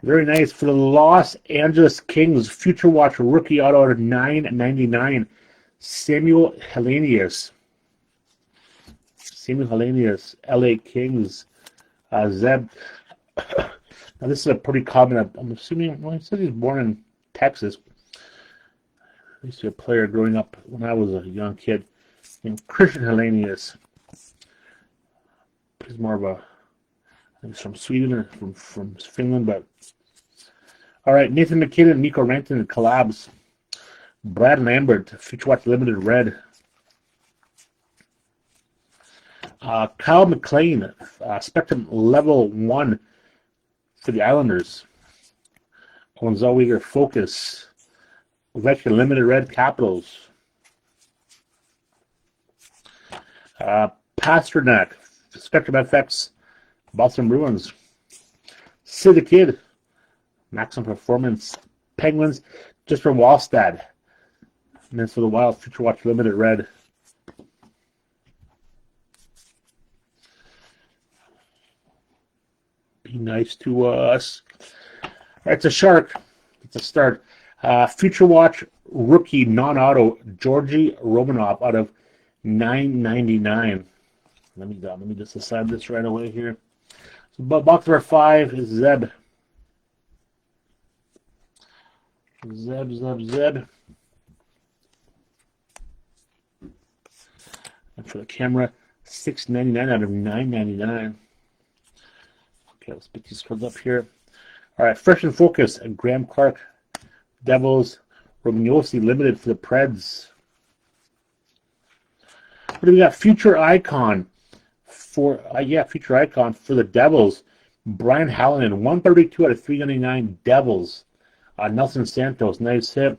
Very nice. For the Los Angeles Kings, Future Watch rookie auto out of 999, Samuel Hellenius. LA Kings. Zeb. Now, this is a pretty common, I'm assuming, well, he said he's born in Texas. I used to be a player growing up when I was a young kid named Christian Hellenius. He's more of a, I think he's from Sweden or from Finland, but all right, Nathan McKinnon, Nico Rantanen, collabs. Brad Lambert, Future Watch Limited Red. Kyle McLean, Spectrum Level 1 for the Islanders. Owen Zellweger, Focus. Ovechkin Limited Red, Capitals. Pasternak, Spectrum FX, Boston Bruins. Sid the Kid, Maximum Performance, Penguins, just for Wallstad. Minnesota Wild, Future Watch Limited Red. Be nice to us. All right, it's a Shark. It's a start. Future Watch rookie non-auto, Georgi Romanov out of 999. Let me just assign this right away here. So, box number 5 is Zeb. Zeb. And for the camera, $6.99 out of $9.99. Okay, let's put these cards up here. All right, Fresh and Focus, and Graham Clark, Devils, Romagnosi Limited for the Preds. What do we got? Future Icon for Future Icon for the Devils. Brian Hallinan, 132 out of 399 Devils. Nelson Santos, nice hit.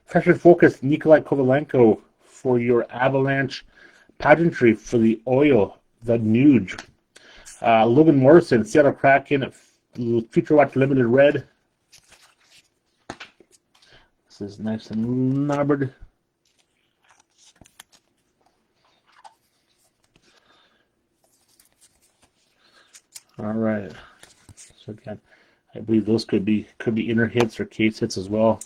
Fresh and Focus, Nikolai Kovalenko for your Avalanche. Pageantry for the Oil, the Nuge. Logan Morrison, Seattle Kraken, Future Watch Limited Red. This is nice and numbered. All right. So again, I believe those could be inner hits or case hits as well.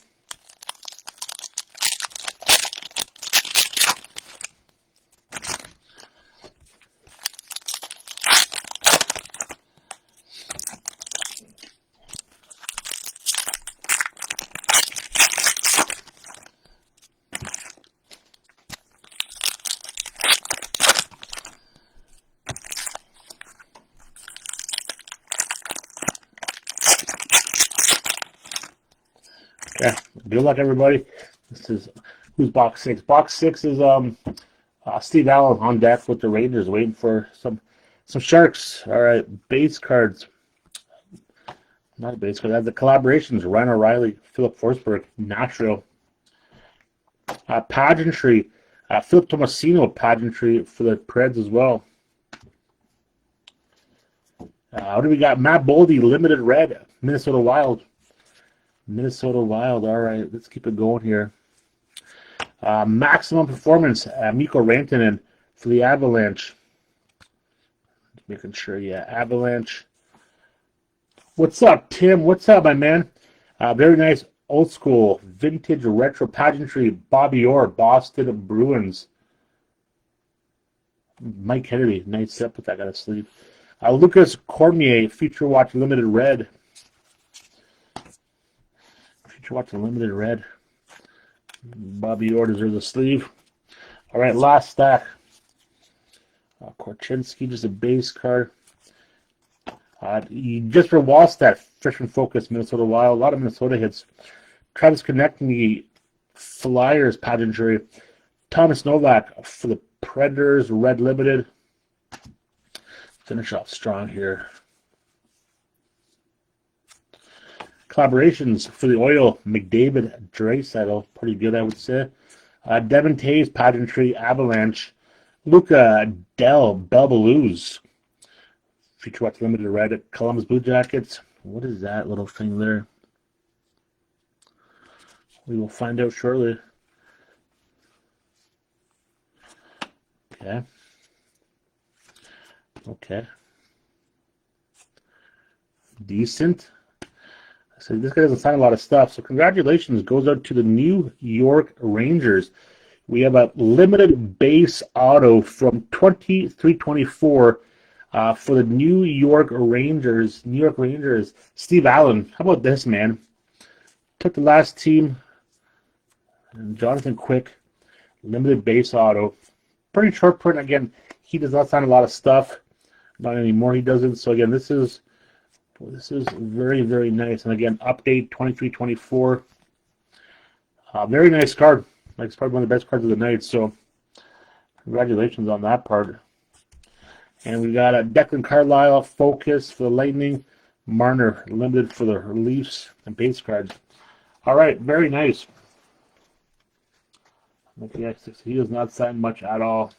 Yeah, good luck, everybody. This is who's box 6. Box 6 is Steve Allen on deck with the Rangers, waiting for some Sharks. All right, base cards. Not a base card. That's the collaborations. Ryan O'Reilly, Philip Forsberg, Nashville. Pageantry. Philip Tomasino pageantry for the Preds as well. What do we got? Matt Boldy, limited red, Minnesota Wild. Minnesota Wild. All right, let's keep it going here. Maximum Performance, Mikko Rantanen for the Avalanche. Just making sure, yeah, Avalanche. What's up, Tim? What's up, my man? Very nice old school vintage retro pageantry. Bobby Orr, Boston Bruins. Mike Kennedy, nice set, put that guy to sleep. Lucas Cormier, Future Watch Limited Red. Watch the limited red. Bobby Orr deserves a sleeve. All right, last stack. Korchinski, just a base card. Just for Wallstat, Fresh and Focus, Minnesota Wild. A lot of Minnesota hits. Travis Konecny, Flyers pageantry. Thomas Novak for the Predators, red limited. Finish off strong here. Collaborations for the Oil, McDavid, Draisaitl, pretty good, I would say. Devin Taves, pageantry, Avalanche. Luca Del Belbelouz, Future Watch Limited Red at Columbus Blue Jackets. What is that little thing there? We will find out shortly. Okay. Decent. So this guy doesn't sign a lot of stuff. So congratulations goes out to the New York Rangers. We have a limited base auto from 2324 for the New York Rangers. Steve Allen. How about this, man? Took the last team. And Jonathan Quick. Limited base auto. Pretty short print. Again, he does not sign a lot of stuff. Not anymore. He doesn't. So again, this is very, very nice. And again, update 2324. Very nice card. Like, it's probably one of the best cards of the night. So congratulations on that part. And we got a Declan Carlisle Focus for the Lightning. Marner limited for the Leafs and base cards. All right, very nice. Okay, he does not sign much at all.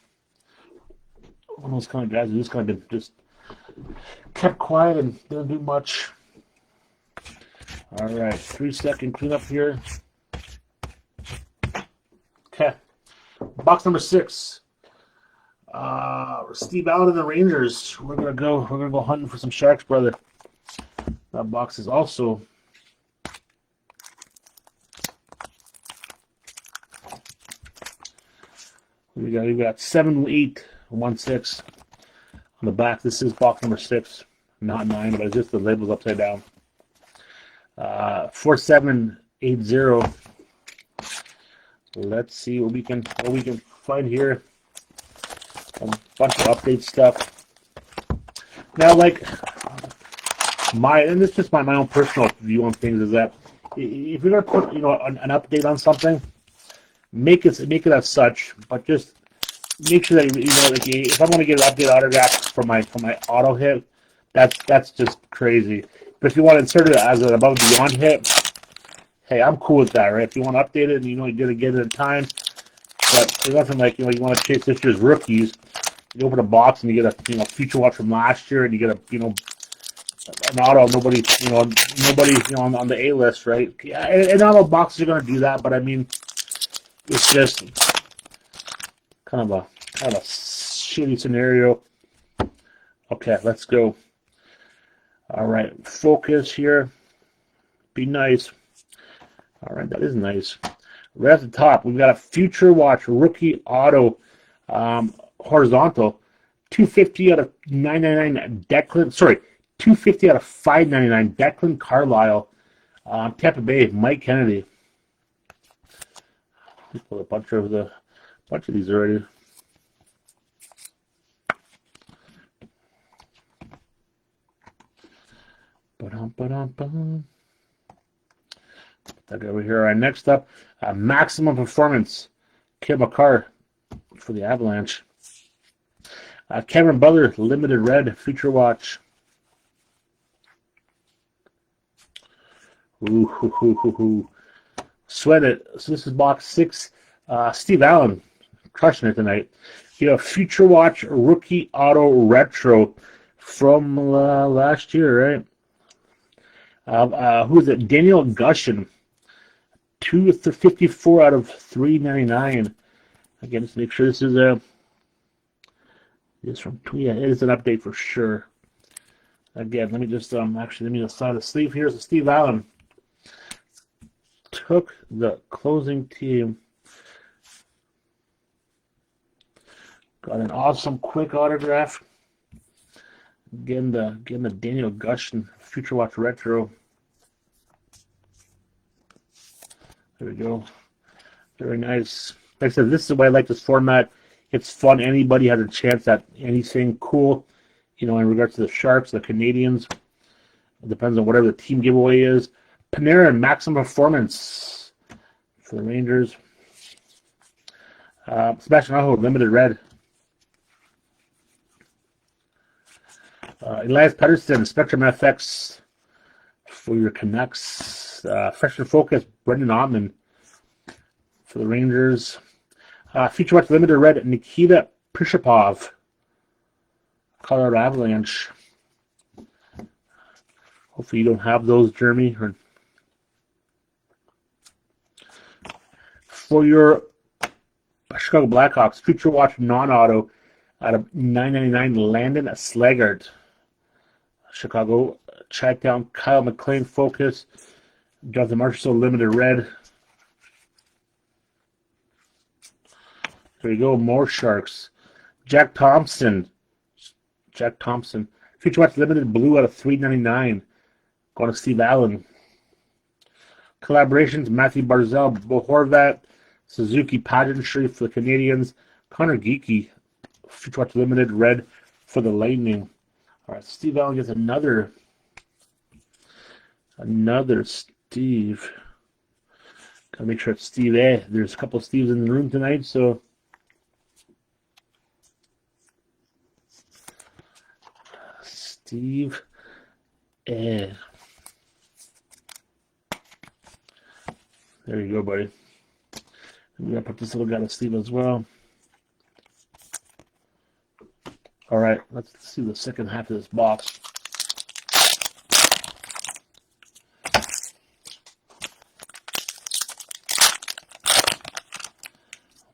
One of those kind of guys who just kind of just kept quiet and didn't do much. All right, 3-second cleanup here. Okay, box number 6. Steve Allen and the Rangers. We're gonna go hunting for some Sharks, brother. That box is also we got 7-8-1-6. On the back, this is box number 6, not 9, but it's just the label's upside down. 4780. Let's see what we can find here. A bunch of update stuff. Now, like and this is just my own personal view on things, is that if you're gonna put an update on something, make it as such, but just make sure that like if I'm gonna get an update autograph for my auto hit, that's just crazy. But if you want to insert it as an above and beyond hit, hey, I'm cool with that, right? If you want to update it and you're gonna get it in time, but there's nothing like you want to chase this year's rookies. You open a box and you get a future watch from last year, and you get a an auto nobody on the A list, right? Yeah, and not all boxes are gonna do that, but I mean, it's just kind of a shitty scenario. Okay, let's go. All right, focus here. Be nice. All right, that is nice. Right at the top, we've got a Future Watch rookie auto, horizontal, 250 out of 999 Declan. Sorry, 250 out of 599 Declan Carlisle, Tampa Bay, Mike Kennedy. We pulled a bunch of these already. Ba-dum. That over here. All right, next up, Maximum Performance, Kim McCarr for the Avalanche. Cameron Butler, Limited Red, Future Watch. Ooh. Sweat it. So this is box 6. Steve Allen, crushing it tonight. Future Watch rookie auto retro from last year, right? Who is it? Daniel Gushin, 254 out of 399. Again, let's make sure this is it is an update for sure. Again, let me just let me just sign the sleeve here. So Steve Allen took the closing team. Got an awesome quick autograph. Again, the Daniel Gushin Future Watch retro. There we go. Very nice. Like I said, this is why I like this format. It's fun. Anybody has a chance at anything cool, in regards to the Sharks, the Canadians. It depends on whatever the team giveaway is. Panarin, Maximum Performance for the Rangers. Sebastian Aho, Limited Red. Elias Pettersson, Spectrum FX for your Canucks. Fresh and Focus, Brendan Ottman for the Rangers. Future Watch Limited Red, Nikita Prishapov, Colorado Avalanche. Hopefully you don't have those, Jeremy. For your Chicago Blackhawks, Future Watch non-auto out of 999, Landon Slaggart. Chicago, Chatdown, Kyle McLean, Focus, Jonathan Marshall, Limited Red. There you go, more Sharks. Jack Thompson. Future Watch Limited Blue out of 399. Going to Steve Allen. Collaborations, Matthew Barzal, Bo Horvat, Suzuki Pageantry for the Canadians, Connor Geeky, Future Watch Limited Red for the Lightning. All right, Steve Allen gets another Steve. Gotta make sure it's Steve A. There's a couple of Steves in the room tonight, so Steve A. There you go, buddy. I'm gonna put this little guy to Steve as well. All right, let's see the second half of this box.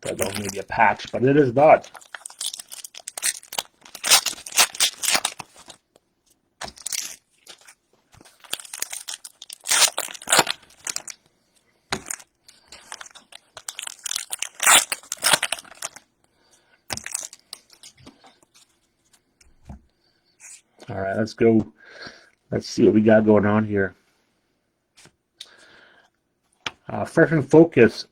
That don't need to be a patch, but it is not. All right, let's go. Let's see what we got going on here. Fresh and Focus,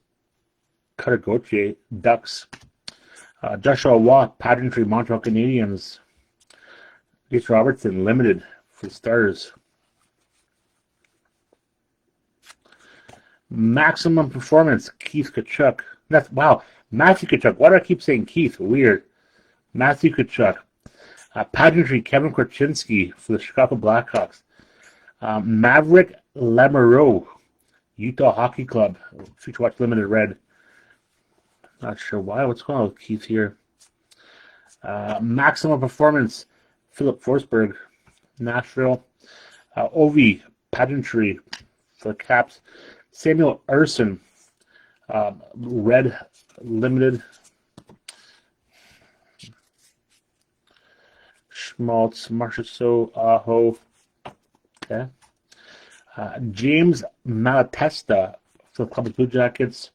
Cutter Gauthier, Ducks. Joshua Watt, Pageantry, Montreal Canadiens. Reese Robertson, Limited for the Stars. Maximum Performance, Keith Tkachuk. Wow, Matthew Tkachuk. Why do I keep saying Keith? Weird. Matthew Tkachuk. Pageantry, Kevin Korchinski for the Chicago Blackhawks. Maverick Lamoureux, Utah Hockey Club. Future Watch Limited Red. Not sure why. What's going on with Keith here? Maximum Performance, Philip Forsberg, Nashville. Ovi, Pageantry for the Caps. Samuel Erson, Red Limited. Schmaltz, Marchessault, Aho. Okay. James Malatesta for the Columbus Blue Jackets.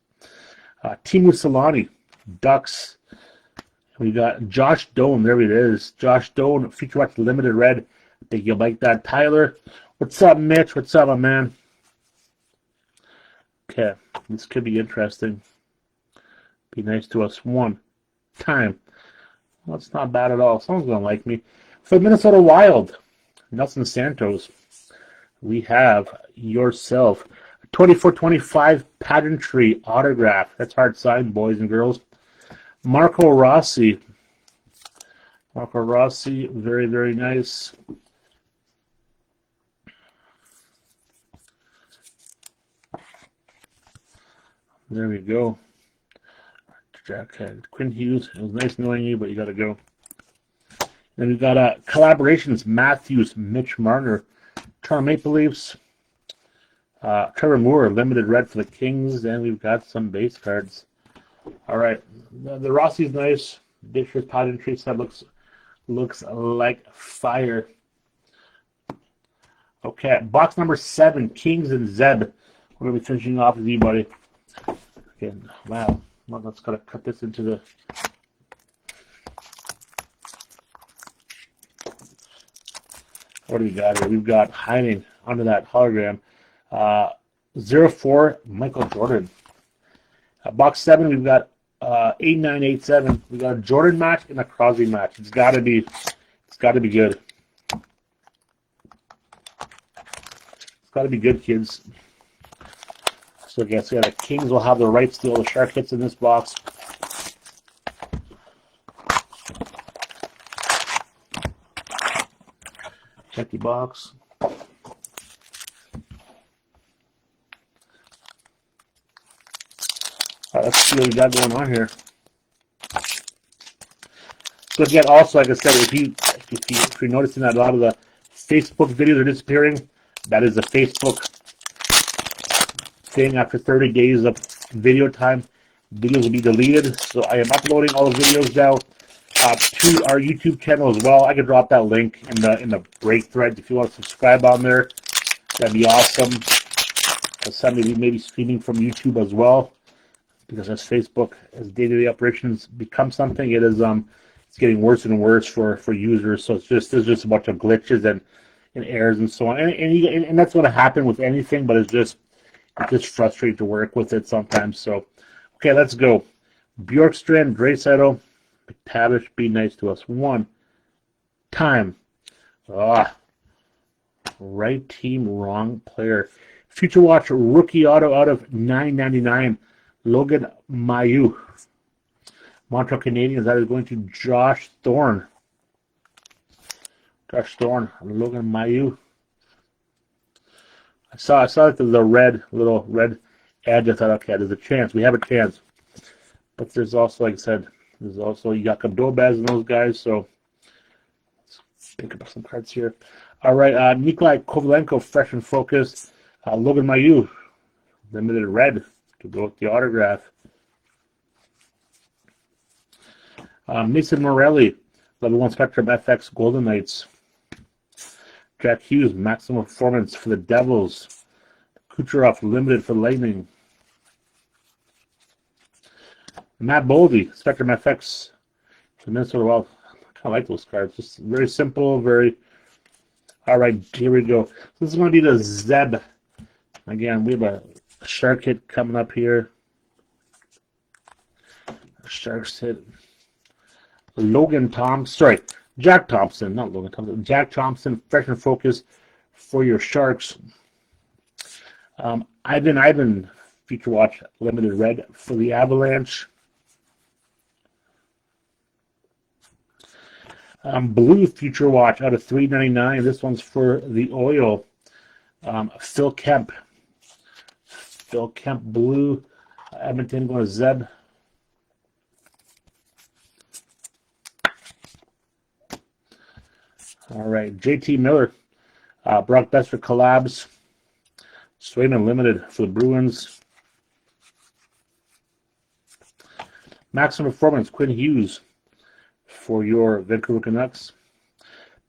Teemu Selanne, Ducks. We got Josh Doan. There it is. Josh Doan, Future Watch Limited Red. I think you'll like that. Tyler, what's up, Mitch? What's up, my man? Okay, this could be interesting. Be nice to us one time. Well, it's not bad at all. Someone's going to like me. For Minnesota Wild, Nelson Santos, we have yourself 24/25 Pageantry autograph. That's hard signed, boys and girls. Marco Rossi. Marco Rossi, very, very nice. There we go. Jack Quinn Hughes. It was nice knowing you, but you got to go. Then we've got collaborations. Matthews, Mitch Marner, Toronto Maple Leafs. Trevor Moore, Limited Red for the Kings. And we've got some base cards. All right. The Rossi's nice. Ditcher's Pageantry set looks like fire. Okay. Box number 7, Kings and Zeb. We're going to be finishing off with you, buddy. Again, wow. Well, let's gotta cut this into the. What do we got here? We've got hiding under that hologram. 04 Michael Jordan. Box 7, we've got 8987. We got a Jordan match and a Crosby match. It's gotta be good. It's gotta be good, kids. So I guess the Kings will have the rights to all the shark hits in this box. Check the box. Let's see what we got going on here. So again, also, like I said, if you're noticing that a lot of the Facebook videos are disappearing, that is a Facebook thing. After 30 days of video time, videos will be deleted. So I am uploading all the videos now to our YouTube channel as well. I could drop that link in the break thread if you want to subscribe on there. That'd be awesome. Sunday we may be streaming from YouTube as well, because as Facebook, as day-to-day operations become something, it is it's getting worse and worse for users. So there's just a bunch of glitches and errors and so on. And that's going to happen with anything, but it's just frustrating to work with it sometimes. So, okay, let's go. Bjorkstrand, Draisaitl, McTavish, be nice to us. One time. Right team, wrong player. Future Watch rookie auto out of 999. Logan Mailloux. Montreal Canadiens, that is going to Josh Thorne. Logan Mailloux. I saw that there's a little red edge. I thought, okay, there's a chance. We have a chance. But there's also, like I said, there's also Jakob Dobez and those guys. So let's pick up some cards here. All right, Nikolai Kovalenko, Fresh and Focus. Logan Mailloux, Limited Red to go with the autograph. Mason Morelli, Level 1 Spectrum FX Golden Knights. Jack Hughes, Maximum Performance for the Devils. Kucherov, Limited for Lightning. Matt Boldy, Spectrum FX for Minnesota Wild. I kind of like those cards. Just very simple, very All right, here we go. This is going to be the Zeb. Again, we have a shark hit coming up here. Sharks hit. Jack Thompson, not Logan Thompson. Jack Thompson, fresh and focus for your Sharks. Ivan, Future Watch Limited Red for the Avalanche. Blue Future Watch out of 399. This one's for the Oil. Phil Kemp. Phil Kemp Blue. Edmonton going to Zeb. All right, JT Miller. Brock Besser collabs. Swayman Limited for the Bruins. Maximum Performance, Quinn Hughes for your Vancouver Canucks.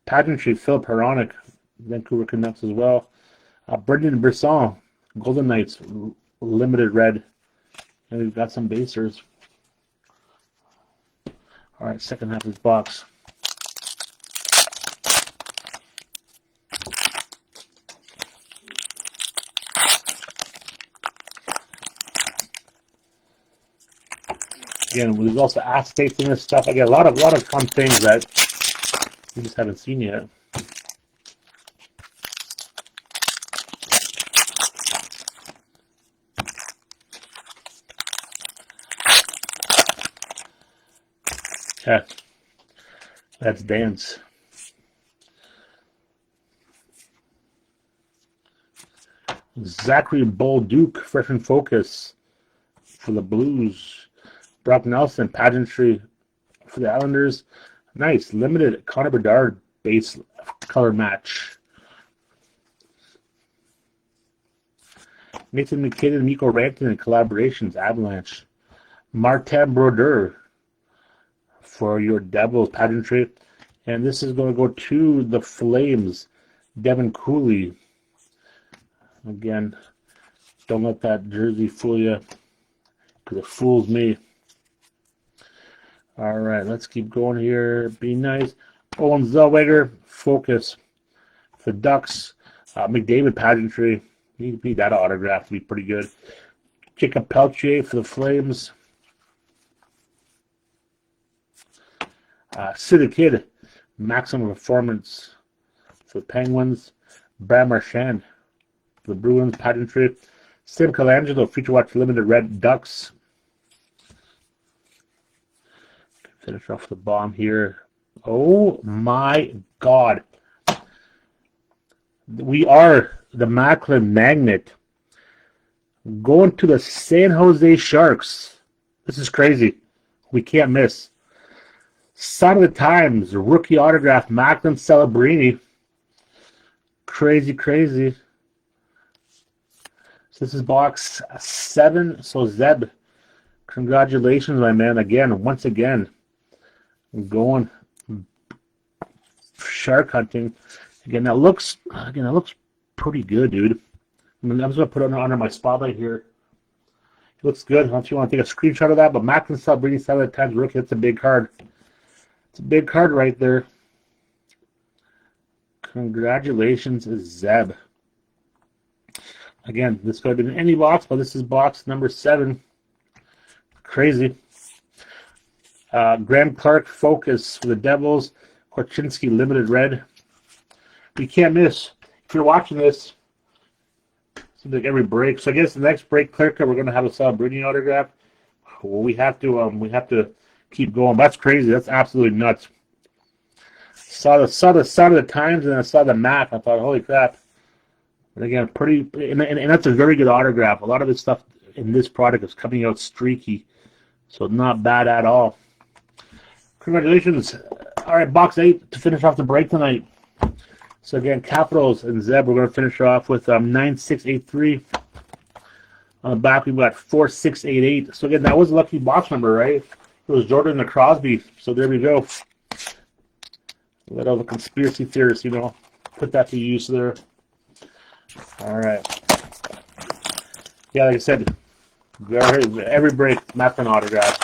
Pageantry, Philip Hronek, Vancouver Canucks as well. Brendan Brisson, Golden Knights, Limited Red. And we've got some basers. All right, second half of this box. Again, there's also acetates in this stuff. I get a lot of fun things that you just haven't seen yet. Okay, let's dance. Zachary Bolduc, fresh and focus for the Blues. Brock Nelson, Pageantry for the Islanders. Nice. Limited Connor Bedard base color match. Nathan McKinnon, Mikko Rantanen collaborations, Avalanche. Martin Brodeur for your Devils Pageantry. And this is going to go to the Flames, Devin Cooley. Again, don't let that jersey fool you, because it fools me. All right, let's keep going here. Be nice. Owen Zellweger, focus for Ducks. McDavid Pageantry. Need that autograph to be pretty good. Jacob Peltier for the Flames. Sid the Kid, Maximum Performance for the Penguins. Brad Marchand for the Bruins Pageantry. Sam Colangelo, Future Watch Limited Red Ducks. Finish off the bomb here. Oh my God. We are the Macklin Magnet going to the San Jose Sharks. This is crazy. We can't miss. Sign of the Times, rookie autograph, Macklin Celebrini. Crazy, crazy. So this is box 7. So Zeb, congratulations, my man. Again, once again, going shark hunting. Again, that looks pretty good, dude. I mean, I'm just gonna put it under my spotlight here. It looks good. I don't know if you want to take a screenshot of that, but Macklin Celebrini 7 times rookie. That's a big card. It's a big card right there. Congratulations, Zeb. Again, this could have been any box, but this is box number 7. Crazy. Graham Clark focus for the Devils. Korchinski Limited Red. We can't miss. If you're watching this, seems like every break. So I guess the next break, Clark, we're going to have a Celebrini autograph. Well, we have to keep going. That's crazy. That's absolutely nuts. Saw the Sign of the Times, and then I saw the map. I thought, holy crap. And again, and that's a very good autograph. A lot of this stuff in this product is coming out streaky. So not bad at all. Congratulations. All right, box 8 to finish off the break tonight. So again, Capitals and Zeb, we're going to finish off with 9683. On the back, we've got 4688. So again, that was a lucky box number, right? It was Jordan and Crosby. So there we go. Let all the conspiracy theorists, put that to use there. All right. Yeah, like I said, every break, Macklin autograph.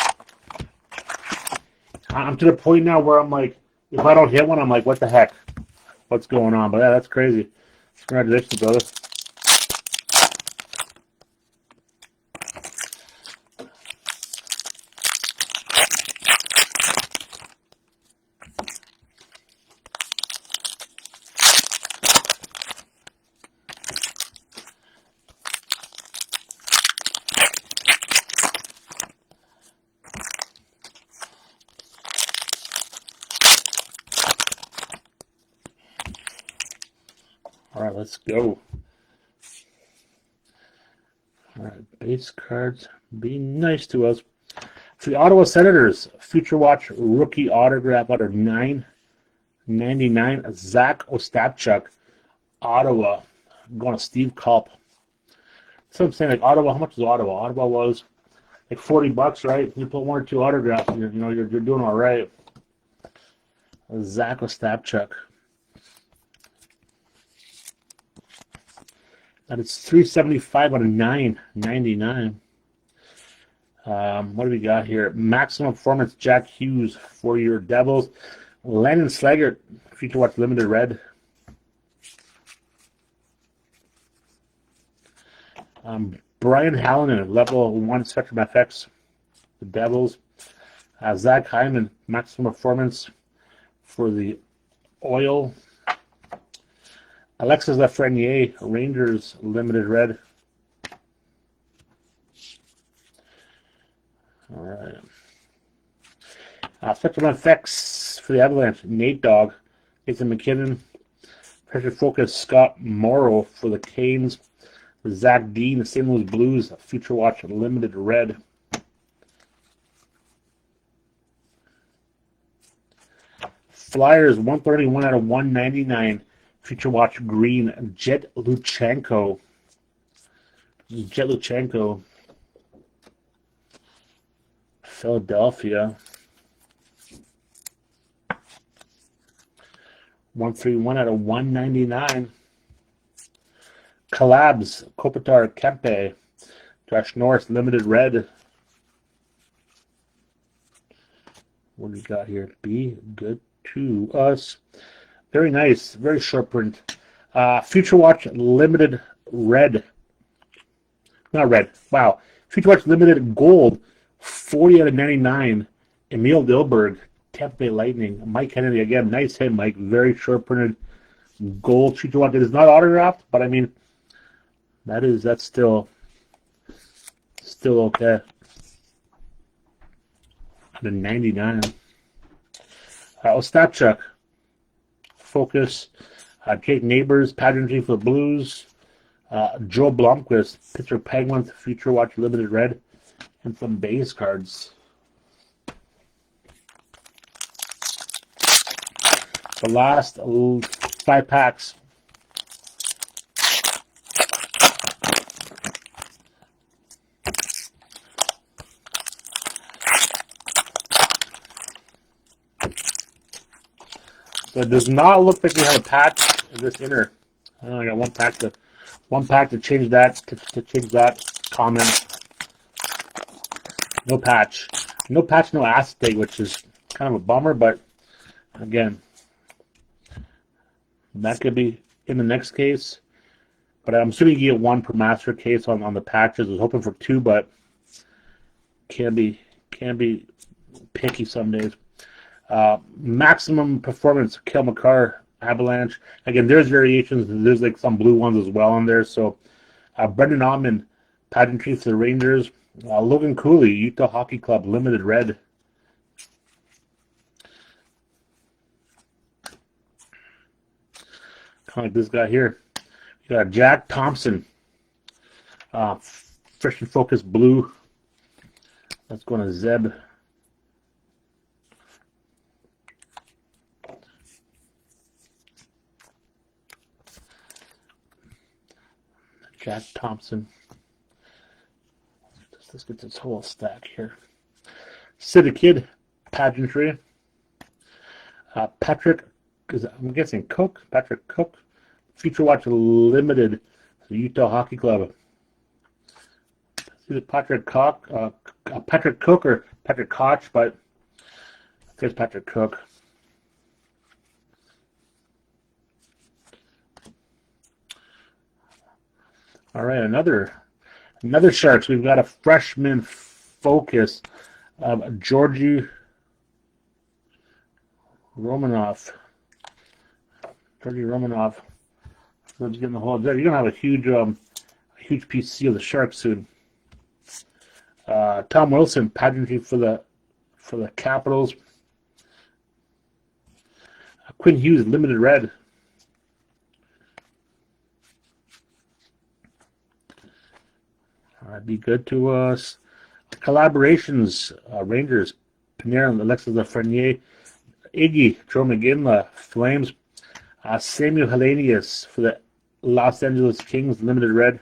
I'm to the point now where I'm like, if I don't hit one, I'm like, what the heck? what's going on. But yeah, that's crazy. Congratulations, brother. All right, let's go. All right, base cards. Be nice to us. For the Ottawa Senators, Future Watch rookie autograph out of $9.99. Zach Ostapchuk, Ottawa. I'm going to Steve Culp. So I'm saying, like, Ottawa, how much is Ottawa? Ottawa was like $40, right? You put one or two autographs, you're doing all right. Zach Ostapchuk. And it's $375 out of $9.99. What do we got here? Maximum Performance, Jack Hughes, 4-year Devils. Landon Slaggert, Future Watch Limited Red. Brian Hallinan, Level 1 Spectrum FX, the Devils. Zach Hyman, Maximum Performance for the Oil. Alexis Lafreniere, Rangers Limited Red. All right. Spectrum FX for the Avalanche, Nate Dogg, Nathan McKinnon. Pressure Focus, Scott Morrow for the Canes. Zach Dean, the St. Louis Blues, Future Watch Limited Red. Flyers, 131 out of 199. Future Watch Green, Jet Luchenko. Philadelphia. 131 out of 199. Collabs, Kopitar Kempe, Josh Norris, Limited Red. What do we got here? Be good to us. Very nice, very short print. Future Watch Limited Red. Not red, wow. Future Watch Limited Gold, 40 out of 99. Emil Dilberg, Tampa Bay Lightning. Mike Kennedy, again, nice hit, Mike. Very short printed gold Future Watch. It is not autographed, but I mean, that's still okay. The 99. Ostapchuk, Focus. Jake Neighbors, Pageantry for the Blues. Joe Blomqvist, Pittsburgh Penguins, Future Watch Limited Red, and some base cards. The last 5 packs. So it does not look like we have a patch in this inner. I got one pack to change that to change that comment. No patch, no acetate, which is kind of a bummer. But again, that could be in the next case. But I'm assuming you get one per master case on the patches. I was hoping for 2, but can be picky some days. Maximum Performance, Kel McCarr, Avalanche. Again, there's variations. There's like some blue ones as well in there. So Brendan Aumann, Pageantry for the Rangers. Logan Cooley, Utah Hockey Club, Limited Red. Kind of like this guy here. You got Jack Thompson, Fresh and Focus Blue. That's going to Zeb. Jack Thompson. Let's get this whole stack here. City Kid, Pageantry. Patrick, I'm guessing Cook. Patrick Cook, Future Watch Limited, the Utah Hockey Club. It's either Patrick Cook or Patrick Koch, but I guess Patrick Cook. All right, another Sharks. We've got a freshman focus, Georgy Romanov. So just getting the whole. You're gonna have a huge PC of the Sharks soon. Tom Wilson, pageantry for the Capitals. Quinn Hughes, limited red. Be good to us. Collaborations, Rangers, Panarin, Alexis Lafreniere, Iggy, Joe McGinley, Flames, Samuel Hellenius for the Los Angeles Kings, limited red.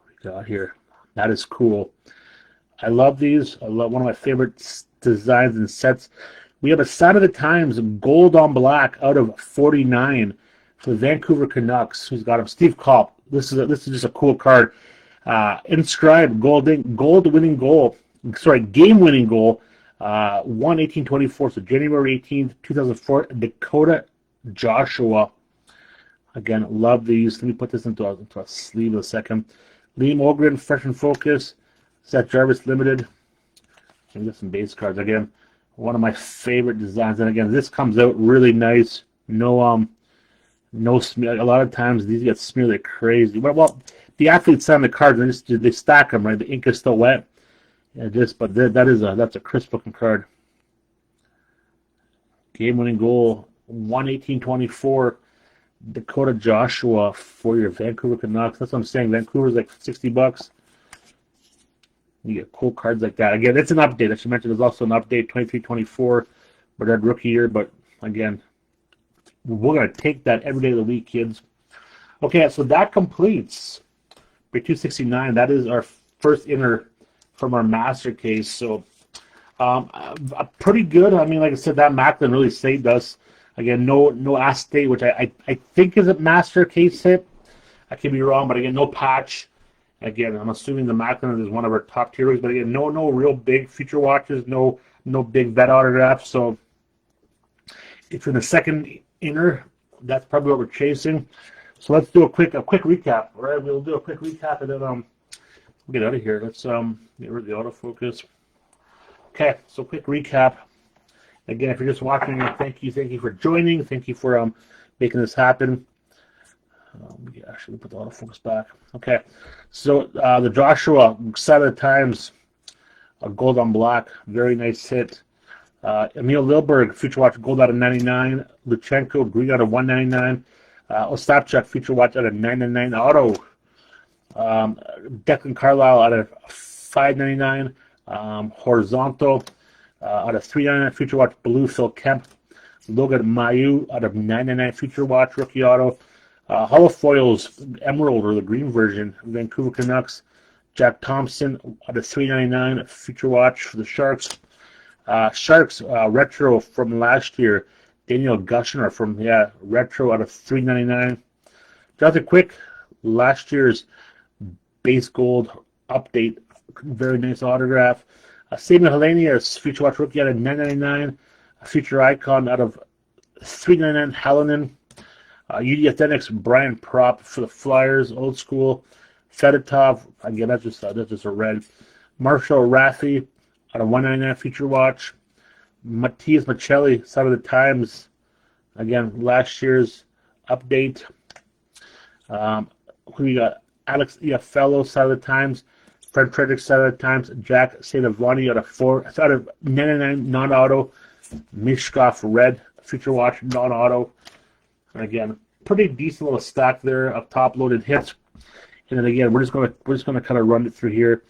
What we got here? That is cool. I love these. I love one of my favorite designs and sets. We have a Sign of the Times gold on black out of 49 for the Vancouver Canucks. Who's got him? Steve Kopp. This is just a cool card. Inscribed game-winning goal. 1/18/24. So January 18th, 2004. Dakota Joshua. Again, love these. Let me put this into a sleeve in a second. Liam Ogren, fresh and focus. Seth Jarvis, limited. And get some base cards again. One of my favorite designs. And again, this comes out really nice. No smear. A lot of times these get smeared like crazy. Well, the athletes sign the cards and they stack them, right? The ink is still wet. Yeah, that's a crisp looking card. Game-winning goal, 1/18/24. Dakota Joshua for your Vancouver Canucks. That's what I'm saying. Vancouver's like $60. You get cool cards like that. Again, it's an update. I should mention there's also an update, 23-24, but that rookie year. But again, we're going to take that every day of the week, kids. Okay, so that completes for 269. That is our first inner from our master case. So pretty good. I mean, like I said, that Macklin really saved us. Again, no acetate, which I think is a master case hit. I could be wrong, but again, no patch. Again, I'm assuming the Macklin is one of our top tier rookies, but again, no real big feature watches, no big vet autographs. So if in the second inner, that's probably what we're chasing. So let's do a quick recap. All right, we'll do a quick recap and then we'll get out of here. Let's get rid of the autofocus. Okay, so quick recap. Again, if you're just watching, thank you for joining. Thank you for making this happen. Actually, put the autofocus back. Okay, so the Joshua Sign of the Times, gold on black, very nice hit. Emil Lilberg, Future Watch, gold out of 99. Luchenko, green out of 199. Ostapchuk, Future Watch out of 999. Auto. Declan Carlisle out of 599. Horizontal out of 399. Future Watch, blue. Phil Kemp. Logan Mayu out of 999. Future Watch, rookie auto. Holofoils, emerald or the green version, Vancouver Canucks. Jack Thompson out of 399. Future Watch for the Sharks. Sharks retro from last year. Daniel Gushner from retro out of 399. Jonathan Quick, last year's base gold update, very nice autograph. Samuel Hellenius, Future Watch rookie out of 999. Future icon out of 399. Hallinan. UD Athletics, Brian Propp for the Flyers, old school. Fedotov, again, that's just a red. Marshall Raffi out of 199. Future Watch. Matthias Maccelli, Sign of the Times, again, last year's update. Who we got? Alex Iaffello, Sign of the Times. Fred Frederick, Sign of the Times. Jack Saint-Avani out of 99 non-auto. Mishkov red, Future Watch non-auto. And again, pretty decent little stack there of top-loaded hits. And then again, we're just gonna kind of run it through here.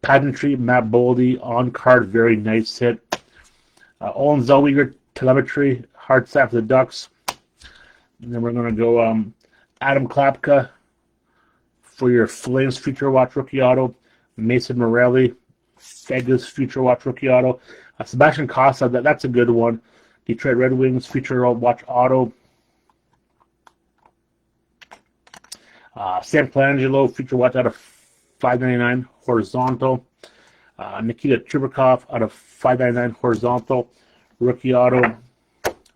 Pageantry, Matt Boldy, on card, very nice hit. Olin Zellweger, telemetry, hard stack for the Ducks. And then we're gonna go Adam Klapka for your Flames Future Watch rookie auto. Mason Morelli, Vegas Future Watch rookie auto. Sebastian Costa, that's a good one. Detroit Red Wings Future Watch auto. Sam Colangelo, Future Watch out of 599 horizontal. Nikita Chubakov out of 599 horizontal. Rookie auto.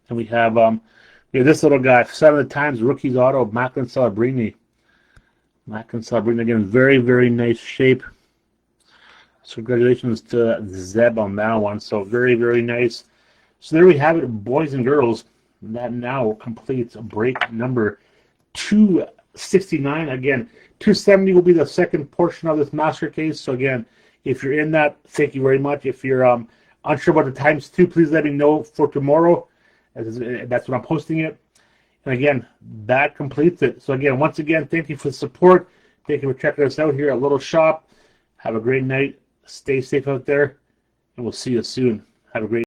And And we have this little guy, 7 times rookies auto, Macklin Celebrini. Macklin Celebrini, again, very, very nice shape. So congratulations to Zeb on that one. So very, very nice. So there we have it, boys and girls. That now completes break number 269. Again, 270 will be the second portion of this master case. So again, if you're in that, thank you very much. If you're unsure about the times 2, please let me know for tomorrow. That's when I'm posting it. And again, that completes it. So again, once again, thank you for the support. Thank you for checking us out here at Little Shop. Have a great night. Stay safe out there, and we'll see you soon. Have a great